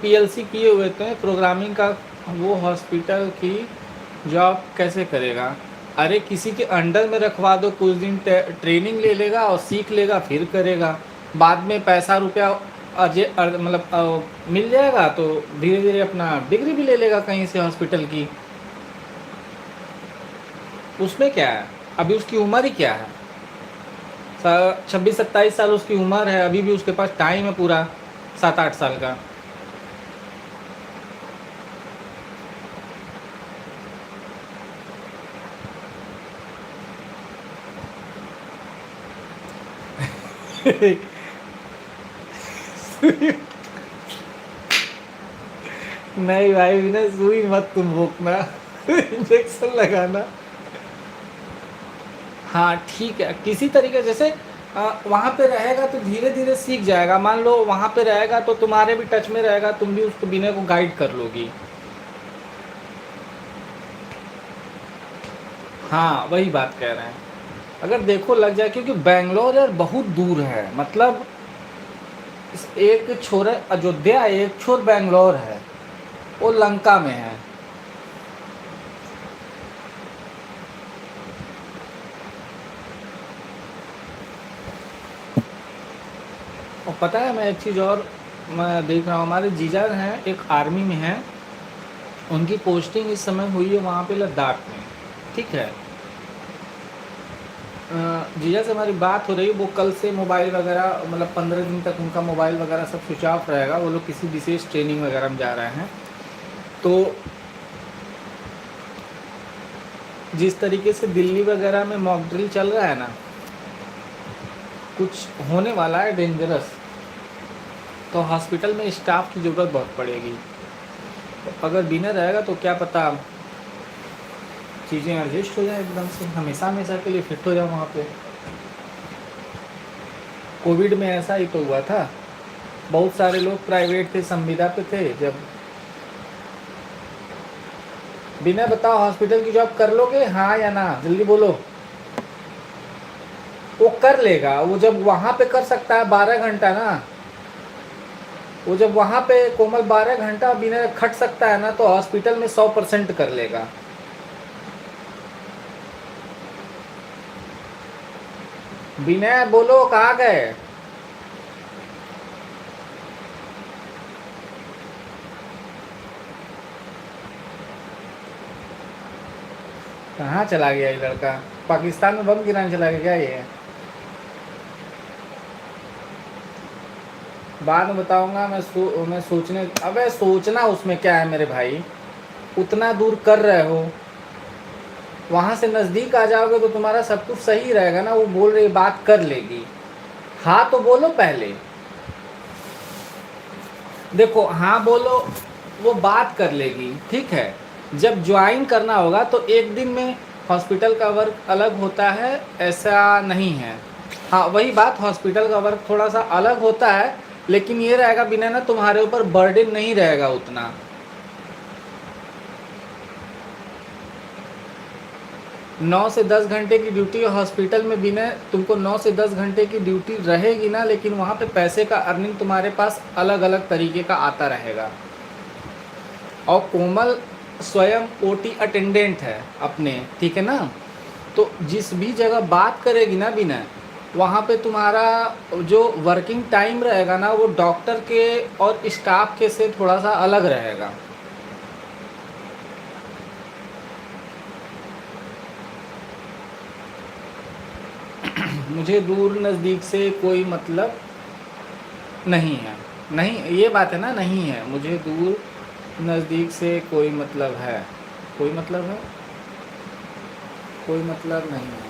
पीएलसी किए हुए थे प्रोग्रामिंग का, वो हॉस्पिटल की जॉब कैसे करेगा? अरे किसी के अंडर में रखवा दो, कुछ दिन ट्रेनिंग ले लेगा और सीख लेगा, फिर करेगा, बाद में पैसा रुपया मतलब मिल जाएगा तो धीरे धीरे अपना डिग्री भी ले लेगा कहीं से हॉस्पिटल की। उसमें क्या है? अभी उसकी उम्र ही क्या है, 26-27 साल उसकी उम्र है, अभी भी उसके पास टाइम है पूरा 7-8 साल का। नहीं भाई, बिना सुई मत तुम भोंकना, इंजेक्शन लगाना। हाँ ठीक है, किसी तरीके जैसे वहाँ पे रहेगा तो धीरे धीरे सीख जाएगा। मान लो वहाँ पे रहेगा तो तुम्हारे भी टच में रहेगा, तुम भी उसको बिना को गाइड कर लोगी। हाँ वही बात कह रहे हैं, अगर देखो लग जाए, क्योंकि बेंगलोर यार बहुत दूर है, मतलब एक छोर है अयोध्या, एक छोर बेंगलोर है, वो लंका में है। और पता है, मैं एक चीज़ और मैं देख रहा हूँ, हमारे जीजा हैं एक आर्मी में हैं, उनकी पोस्टिंग इस समय हुई है वहाँ पे लद्दाख में, ठीक है। जीजा से हमारी बात हो रही है, वो कल से मोबाइल वगैरह, मतलब 15 दिन तक उनका मोबाइल वगैरह सब स्विच ऑफ रहेगा, वो लोग किसी विशेष ट्रेनिंग वगैरह में जा रहे हैं। तो जिस तरीके से दिल्ली वगैरह में मॉक ड्रिल चल रहा है ना, कुछ होने वाला है डेंजरस, तो हॉस्पिटल में स्टाफ की ज़रूरत बहुत पड़ेगी। तो अगर बिना रहेगा तो क्या पता चीज़ें एडजस्ट हो जाए एकदम से, हमेशा हमेशा के लिए फिट हो जाए वहाँ पे। कोविड में ऐसा ही तो हुआ था, बहुत सारे लोग प्राइवेट थे, संविदा पे थे, जब बिना बताओ हॉस्पिटल की जॉब कर लोगे, हाँ या ना, जल्दी बोलो। वो कर लेगा, वो जब वहाँ पे कर सकता है 12 घंटा ना, वो जब वहाँ पे कोमल 12 घंटा बिना खट सकता है ना, तो हॉस्पिटल में 100% कर लेगा। बिना बोलो कहाँ गए? कहाँ चला गया ये लड़का? पाकिस्तान में बम गिराने चला गया क्या ये? बाद में बताऊंगा, मैं सोचने, अबे सोचना उसमें क्या है मेरे भाई, उतना दूर कर रहे हो, वहाँ से नज़दीक आ जाओगे तो तुम्हारा सब कुछ सही रहेगा ना। वो बोल रही बात कर लेगी, हाँ तो बोलो पहले, देखो हाँ बोलो, वो बात कर लेगी, ठीक है। जब ज्वाइन करना होगा तो एक दिन में हॉस्पिटल का वर्क अलग होता है, ऐसा नहीं है। हाँ वही बात, हॉस्पिटल का वर्क थोड़ा सा अलग होता है, लेकिन ये रहेगा बिना ना, तुम्हारे ऊपर बर्डन नहीं रहेगा उतना। 9 से 10 घंटे की ड्यूटी हॉस्पिटल में बिना, तुमको 9 से 10 घंटे की ड्यूटी रहेगी ना, लेकिन वहाँ पे पैसे का अर्निंग तुम्हारे पास अलग अलग तरीके का आता रहेगा। और कोमल स्वयं ओटी अटेंडेंट है अपने, ठीक है ना। तो जिस भी जगह बात करेगी ना बिना, वहाँ पे तुम्हारा जो वर्किंग टाइम रहेगा ना, वो डॉक्टर के और स्टाफ के से थोड़ा सा अलग रहेगा। मुझे दूर नज़दीक से कोई मतलब नहीं है, नहीं ये बात है ना, नहीं है, मुझे दूर नज़दीक से कोई मतलब है, कोई मतलब है, कोई मतलब नहीं है।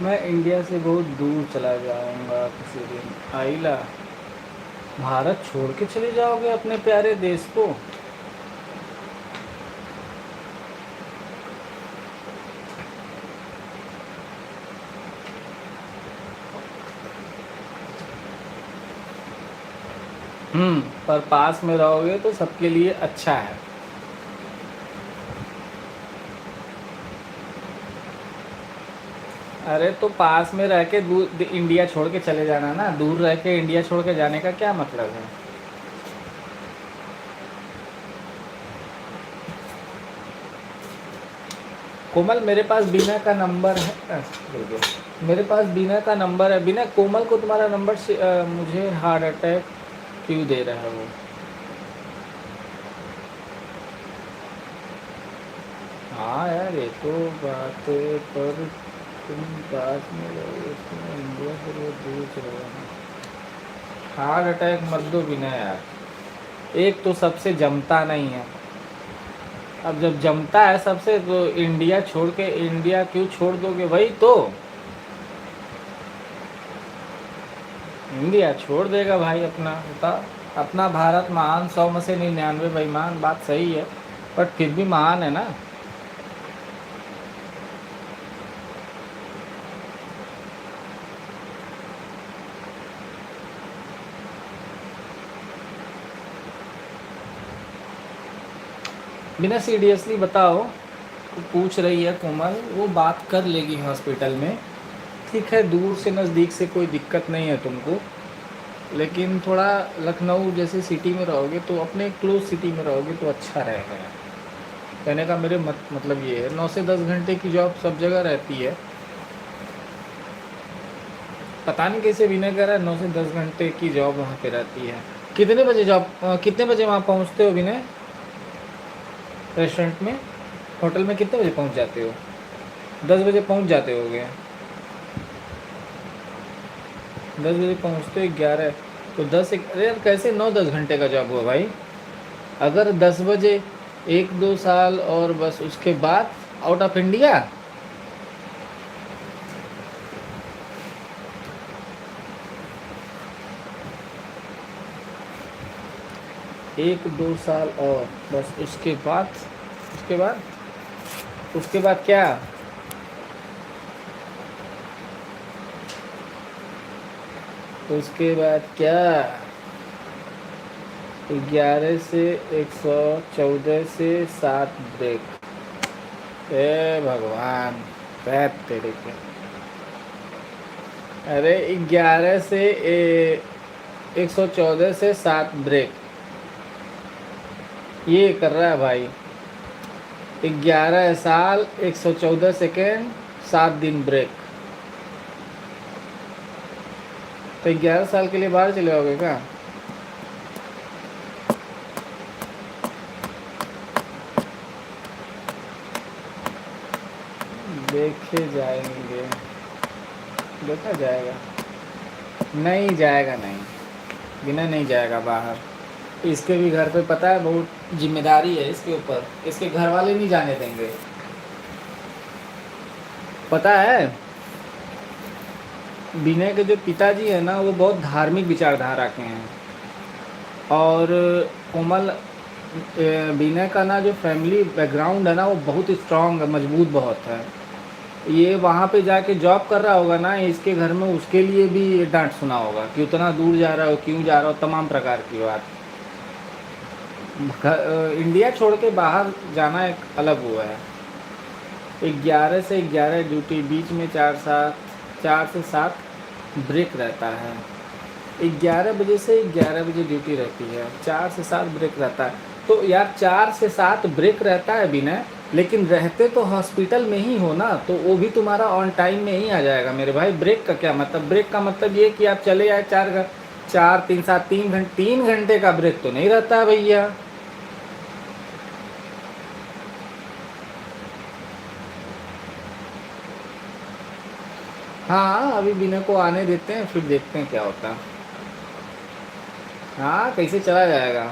मैं इंडिया से बहुत दूर चला जाऊंगा किसी दिन। आइला, भारत छोड़ के चले जाओगे अपने प्यारे देश को? पर पास में रहोगे तो सबके लिए अच्छा है। अरे तो पास में रह के दूर इंडिया छोड़ के चले जाना ना, दूर रह के इंडिया छोड़ के जाने का क्या मतलब है? कोमल मेरे पास बीना का नंबर है, रुको, मेरे पास बीना का नंबर है। बिना कोमल को तुम्हारा नंबर से मुझे हार्ट अटैक क्यों दे रहा है वो? हाँ यार ये तो बात है, पर तुम पास में रहो, तुम इंडिया से बहुत दूर चले जाना। हार्ट अटैक मत दो बिना यार, एक तो सबसे जमता नहीं है, अब जब जमता है सबसे तो इंडिया छोड़ के, इंडिया क्यों छोड़ दोगे? वही तो, इंडिया छोड़ देगा भाई अपना, बता। अपना भारत महान, 100 में से 99 बेईमान, बात सही है, बट फिर भी महान है ना। बिना सीरियसली बताओ, पूछ रही है कोमल, वो बात कर लेगी हॉस्पिटल में, ठीक है, दूर से नज़दीक से कोई दिक्कत नहीं है तुमको, लेकिन थोड़ा लखनऊ जैसे सिटी में रहोगे तो अपने क्लोज सिटी में रहोगे तो अच्छा रहेगा। कहने का मेरे मतलब ये है, 9 से 10 घंटे की जॉब सब जगह रहती है। पता नहीं कैसे विनय कह रहा है 9 से 10 घंटे की जॉब वहाँ पे रहती है। कितने बजे वहाँ पहुँचते हो विनय? रेस्टोरेंट में, होटल में कितने बजे पहुँच जाते हो? 10 बजे पहुँच जाते होगे। 10 बजे पहुँचते हो, 11, तो 10 एक, अरे यार कैसे 9-10 घंटे का जॉब हुआ भाई? अगर 10 बजे 1-2 साल और बस उसके बाद आउट ऑफ इंडिया। 1-2 साल और बस उसके बाद, उसके बाद उसके बाद क्या? उसके बाद क्या? 11 से 114 से 7 ब्रेक। ए भगवान, पैर तेरे के। अरे 11 से 114 से 7 ब्रेक, ये कर रहा है भाई। 11 साल 114 सेकेंड 7 दिन ब्रेक, तो 11 साल के लिए बाहर चले जाओगे क्या? देखे जाएंगे, देखा जाएगा। नहीं जाएगा, नहीं, बिना नहीं जाएगा बाहर। इसके भी घर पे पता है बहुत जिम्मेदारी है इसके ऊपर, इसके घर वाले नहीं जाने देंगे, पता है। विनय के जो पिताजी है ना वो बहुत धार्मिक विचारधारा के हैं, और कोमल विनय का ना जो फैमिली बैकग्राउंड है ना वो बहुत स्ट्रांग है, मजबूत बहुत है। ये वहाँ पे जाके जॉब कर रहा होगा ना, इसके घर में उसके लिए भी डांट सुना होगा कि उतना दूर जा रहा हो, क्यों जा रहा हो, तमाम प्रकार की बात। इंडिया छोड़ के बाहर जाना एक अलग हुआ है। 11 से 11 ड्यूटी, बीच में 4 से 7 ब्रेक रहता है। 11 बजे से 11 बजे ड्यूटी रहती है, 4 से 7 ब्रेक रहता है। तो यार 4 से 7 ब्रेक रहता है विनय, लेकिन रहते तो हॉस्पिटल में ही हो ना, तो वो भी तुम्हारा ऑन टाइम में ही आ जाएगा मेरे भाई। ब्रेक का क्या मतलब? ब्रेक का मतलब ये कि आप चले आए 4 3 7 3 घंटे का ब्रेक तो नहीं रहता है भैया। हाँ अभी विनय को आने देते हैं, फिर देखते हैं क्या होता है। हाँ कैसे चला जाएगा,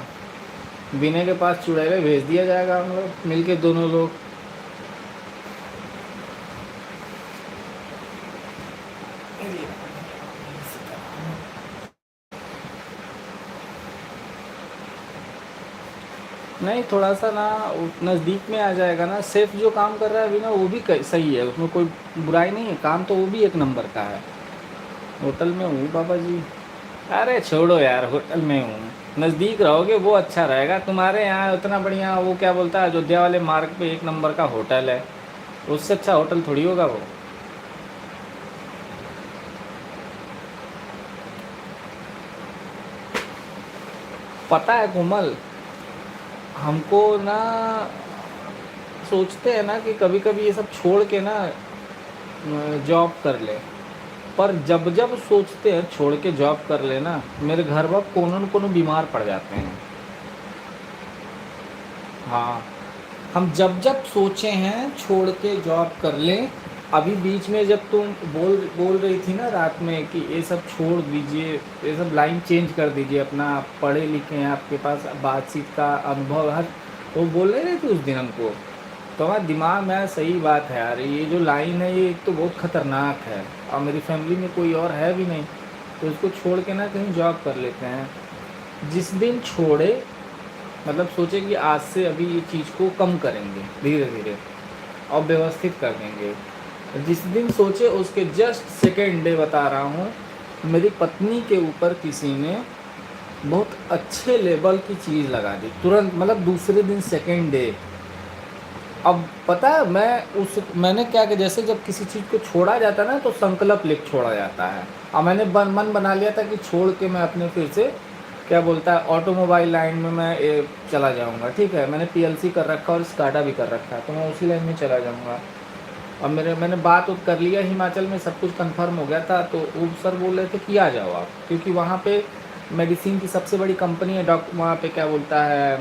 विनय के पास चुड़ैले भेज दिया जाएगा, हम लोग मिलके दोनों लोग। नहीं थोड़ा सा ना नज़दीक में आ जाएगा ना, सेफ जो काम कर रहा है अभी ना वो भी सही है, उसमें कोई बुराई नहीं है, काम तो वो भी एक नंबर का है। होटल में हूँ बाबा जी। अरे छोड़ो यार, होटल में हूँ, नज़दीक रहोगे वो अच्छा रहेगा। तुम्हारे यहाँ उतना बढ़िया वो क्या बोलता है, अयोध्या वाले मार्ग पे एक नंबर का होटल है, उससे अच्छा होटल थोड़ी होगा वो। पता है कोमल, हमको ना सोचते हैं ना कि कभी कभी ये सब छोड़ के ना जॉब कर ले, पर जब जब सोचते हैं छोड़ के जॉब कर लेना, मेरे घर वाले कोनो न कोनो बीमार पड़ जाते हैं। हाँ, हम जब जब सोचे हैं छोड़ के जॉब कर लें, अभी बीच में जब तुम बोल रही थी ना रात में कि ये सब छोड़ दीजिए, ये सब लाइन चेंज कर दीजिए, अपना आप पढ़े लिखे हैं, आपके पास बातचीत का अनुभव हर, वो बोल रहे थे उस दिन हमको, तो हमारे दिमाग में आया सही बात है यार, ये जो लाइन है ये एक तो बहुत ख़तरनाक है, और मेरी फैमिली में कोई और है भी नहीं, तो इसको छोड़ के ना कहीं जॉब कर लेते हैं। जिस दिन छोड़े, मतलब सोचे कि आज से अभी ये चीज़ को कम करेंगे धीरे धीरे और व्यवस्थित कर देंगे, जिस दिन सोचे उसके जस्ट सेकेंड डे बता रहा हूँ, मेरी पत्नी के ऊपर किसी ने बहुत अच्छे लेवल की चीज़ लगा दी तुरंत, मतलब दूसरे दिन सेकेंड डे अब पता है मैंने क्या कि जैसे जब किसी चीज़ को छोड़ा जाता है ना तो संकल्प लिख छोड़ा जाता है। अब मैंने मन बना लिया था कि छोड़ के मैं अपने फिर से क्या बोलता है ऑटोमोबाइल लाइन में मैं चला जाऊंगा। ठीक है, मैंने पीएलसी कर रखा और स्काडा भी कर रखा है, तो मैं उसी लाइन में चला जाऊंगा। अब मैंने बात उत कर लिया, हिमाचल में सब कुछ कंफर्म हो गया था। तो वो सर बोल रहे थे कि आ जाओ आप, क्योंकि वहाँ पे मेडिसिन की सबसे बड़ी कंपनी है डॉक्टर, वहाँ पे क्या बोलता है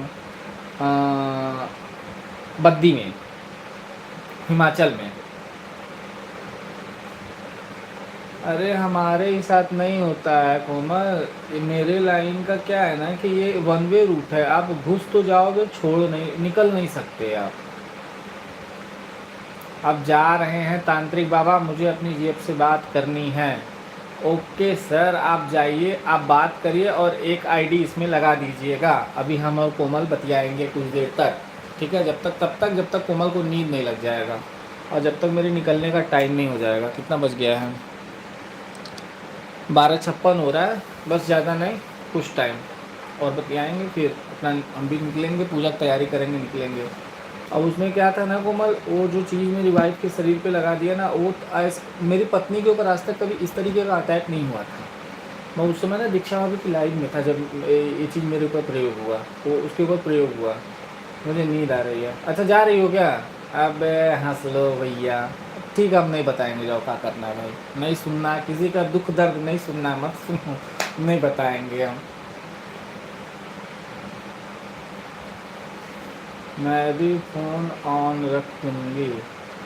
बद्दी में, हिमाचल में। अरे हमारे ही साथ नहीं होता है कोमल, ये मेरे लाइन का क्या है ना कि ये वन वे रूट है, आप घुस तो जाओगे, छोड़ नहीं, निकल नहीं सकते आप। अब जा रहे हैं तांत्रिक बाबा, मुझे अपनी जेब से बात करनी है। ओके सर, आप जाइए, आप बात करिए और एक आईडी इसमें लगा दीजिएगा। अभी हम और कोमल बतियाएंगे कुछ देर तक, ठीक है, जब तक कोमल को नींद नहीं लग जाएगा और जब तक मेरे निकलने का टाइम नहीं हो जाएगा। कितना बज गया है? 12:56 हो रहा है, बस ज़्यादा नहीं, कुछ टाइम और बतियाएंगे, फिर अपना हम भी निकलेंगे, पूजा की तैयारी करेंगे, निकलेंगे। अब उसमें क्या था ना कोमल, वो जो चीज़ मेरी वाइफ के शरीर पे लगा दिया ना, वो मेरी पत्नी के ऊपर आज तक कभी इस तरीके का अटैक नहीं हुआ था। मैं उस समय ना दीक्षा भाभी की लाइफ में था जब ये चीज़ मेरे ऊपर प्रयोग हुआ, वो उसके ऊपर प्रयोग हुआ। मुझे नींद आ रही है। अच्छा, जा रही हो क्या? अब हंस लो भैया, ठीक है, हम नहीं बताएंगे, जाओ क्या करना है भाई, नहीं सुनना किसी का दुख दर्द, नहीं सुनना, मत सुनो, नहीं बताएंगे हम। मैं भी फ़ोन ऑन रख दूँगी।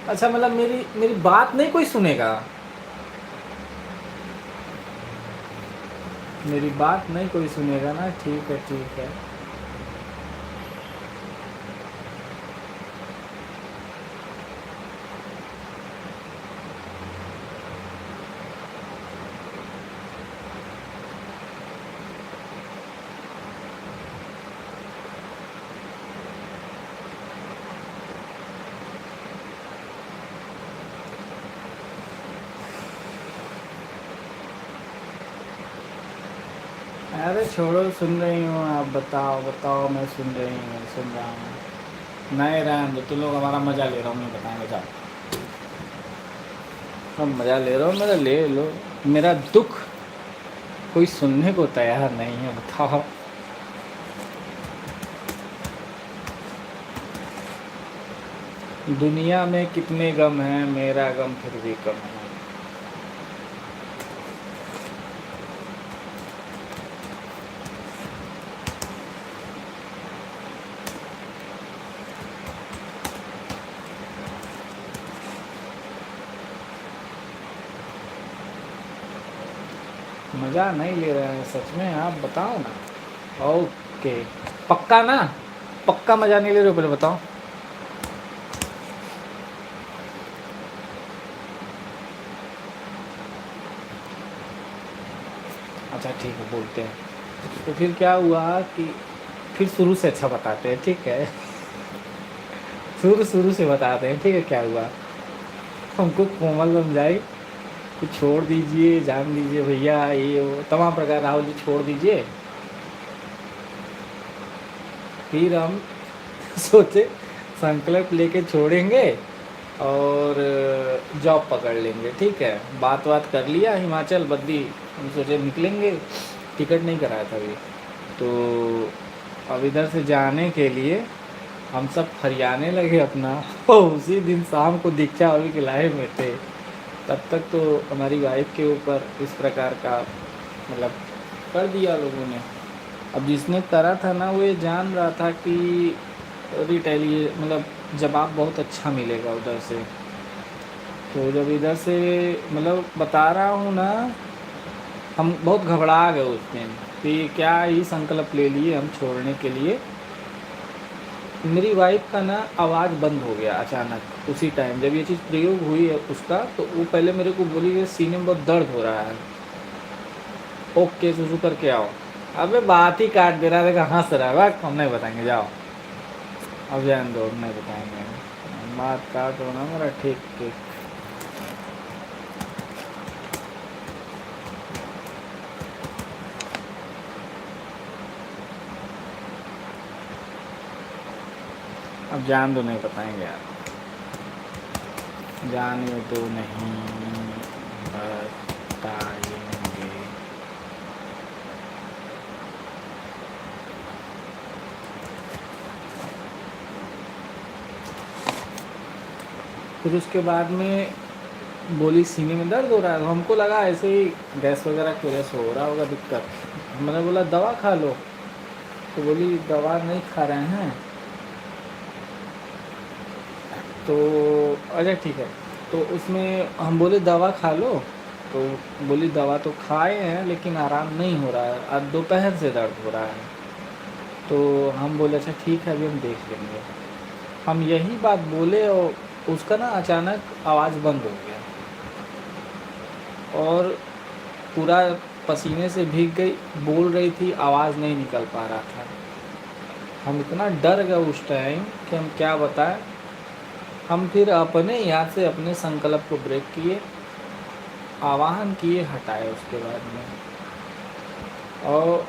अच्छा, मतलब मेरी मेरी बात नहीं कोई सुनेगा? मेरी बात नहीं कोई सुनेगा ना? ठीक है, ठीक है। अरे छोड़ो, सुन रही हूँ, आप बताओ बताओ, मैं सुन रही हूँ, सुन रहा हूँ। नहीं रहने दो, तुम लोग हमारा मज़ा ले रहा हूँ, नहीं बताएंगे, जाओ। तुम मज़ा ले रहे हो मेरा, ले लो। मेरा दुख कोई सुनने को तैयार नहीं है, बताओ। दुनिया में कितने गम हैं, मेरा गम फिर भी कम है। मज़ा नहीं ले रहे हैं सच में, आप बताओ ना। ओके, पक्का ना? पक्का मज़ा नहीं ले रहे हो, पहले बताओ। अच्छा ठीक है, बोलते हैं। तो फिर क्या हुआ कि फिर शुरू से अच्छा बताते हैं, ठीक है। शुरू से बताते हैं, ठीक है, क्या हुआ। हमको कोमल समझाई कि छोड़ दीजिए, जान दीजिए भैया, ये वो तमाम प्रकार, राहुल जी छोड़ दीजिए। फिर हम सोचे संकल्प लेके छोड़ेंगे और जॉब पकड़ लेंगे, ठीक है। बात कर लिया, हिमाचल बद्दी हम सोचे निकलेंगे, टिकट नहीं कराया था अभी। तो अब इधर से जाने के लिए हम सब फरियाने लगे अपना। और उसी दिन शाम को दीक्षा अभी के लाइव में थे। तब तक तो हमारी वाइफ के ऊपर इस प्रकार का मतलब कर दिया लोगों ने। अब जिसने करा था ना, वो ये जान रहा था कि रिटेलिए मतलब जवाब बहुत अच्छा मिलेगा उधर से। तो जब इधर से मतलब बता रहा हूँ ना, हम बहुत घबरा गए उस दिन कि क्या ही संकल्प ले लिए हम छोड़ने के लिए। मेरी वाइफ का ना आवाज़ बंद हो गया अचानक उसी टाइम जब ये चीज़ प्रयोग हुई है उसका। तो वो पहले मेरे को बोली कि सीने में बहुत दर्द हो रहा है, ओके सुसु करके आओ। अबे बात ही काट दे रहा है, हंस रहा है, वाह हम नहीं बताएंगे, जाओ अब जान दो, नहीं बताएंगे, बात काट हो ना मेरा, ठीक ठीक। अब जान दो, नहीं बताएंगे यार, जाने दो, नहीं बताएंगे। फिर उसके बाद में बोली सीने में दर्द हो रहा है, तो हमको लगा ऐसे ही गैस वगैरह की वजह से हो रहा होगा दिक्कत। मैंने बोला दवा खा लो, तो बोली दवा नहीं खा रहे हैं। तो अच्छा ठीक है, तो उसमें हम बोले दवा खा लो, तो बोली दवा तो खाए हैं लेकिन आराम नहीं हो रहा है, आज दोपहर से दर्द हो रहा है। तो हम बोले अच्छा ठीक है, अभी हम देख लेंगे। हम यही बात बोले और उसका ना अचानक आवाज़ बंद हो गया और पूरा पसीने से भीग गई, बोल रही थी, आवाज़ नहीं निकल पा रहा था। हम इतना डर गए उस टाइम कि हम क्या बताएं। हम फिर अपने यहाँ से अपने संकल्प को ब्रेक किए, आवाहन किए, हटाए उसके बाद में। और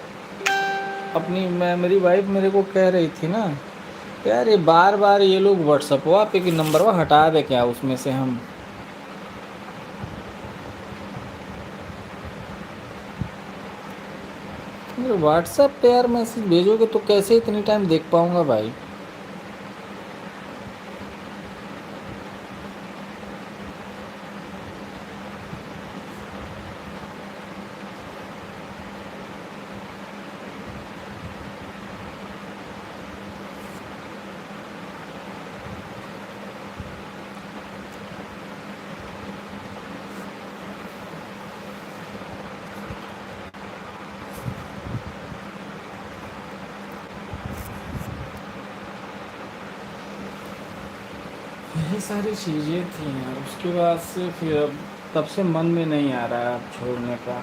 अपनी मेरी वाइफ मेरे को कह रही थी ना, यार ये बार बार ये लोग व्हाट्सअपवा पे कि नंबर वो हटा दे क्या उसमें से हम। व्हाट्सएप पे यार मैसेज भेजोगे तो कैसे इतनी टाइम देख पाऊँगा भाई। यही सारी चीज़ें थी यार। उसके बाद से फिर अब तब से मन में नहीं आ रहा है अब छोड़ने का।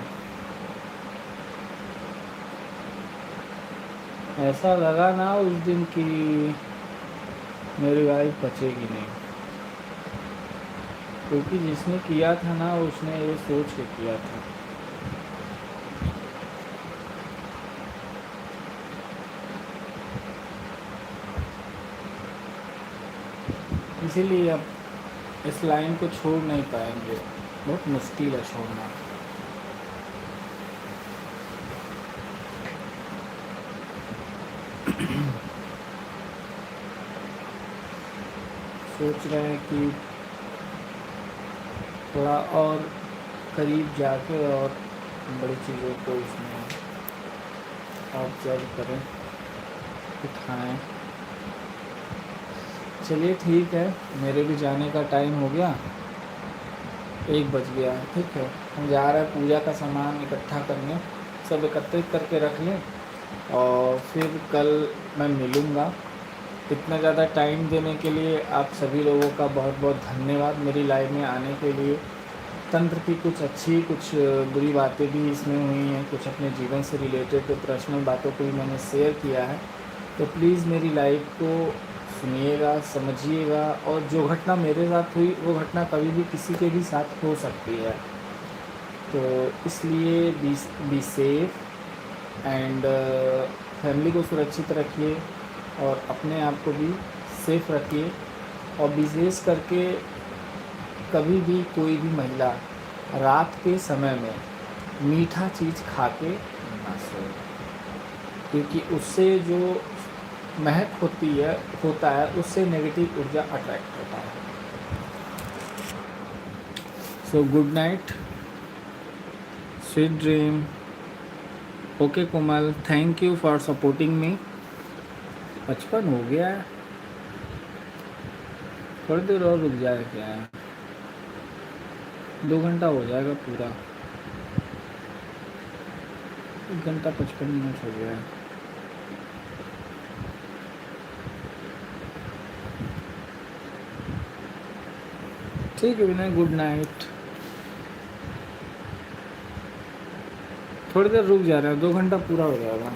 ऐसा लगा ना उस दिन कि मेरी वाइफ बचेगी नहीं, क्योंकि जिसने किया था ना उसने ये सोच के किया था। इसीलिए अब इस लाइन को छोड़ नहीं पाएंगे, बहुत मुश्किल है छोड़ना। सोच रहे हैं कि थोड़ा और करीब जाके और बड़ी चीज़ों को इसमें ऑब्जर्व करें, उठाएं। चलिए ठीक है, मेरे भी जाने का टाइम हो गया, 1 बज गया है। ठीक है, हम जा रहे हैं पूजा का सामान इकट्ठा करने, सब एकत्रित करके रख लें और फिर कल मैं मिलूँगा। इतना ज़्यादा टाइम देने के लिए आप सभी लोगों का बहुत बहुत धन्यवाद मेरी लाइफ में आने के लिए। तंत्र की कुछ अच्छी कुछ बुरी बातें भी इसमें हुई हैं, कुछ अपने जीवन से रिलेटेड तो पर्सनल बातों को भी मैंने शेयर किया है। तो प्लीज़ मेरी लाइफ को सुनिएगा, समझिएगा, और जो घटना मेरे साथ हुई वो घटना कभी भी किसी के भी साथ हो सकती है। तो इसलिए बी सेफ एंड फैमिली को सुरक्षित रखिए और अपने आप को भी सेफ रखिए। और विशेष करके कभी भी कोई भी महिला रात के समय में मीठा चीज़ खा के ना सोए, क्योंकि उससे जो महक होता है उससे नेगेटिव ऊर्जा अट्रैक्ट होता है। So good night, sweet dream. Okay Komal, thank you for supporting me. 55 हो गया है, थोड़ी देर और रुक जाए क्या है, 2 घंटा हो जाएगा पूरा, 1 घंटा 55 मिनट हो गया है। ठीक है विनय, गुड नाइट। थोड़ी देर रुक जा रहे हैं, 2 घंटा पूरा हो जाएगा।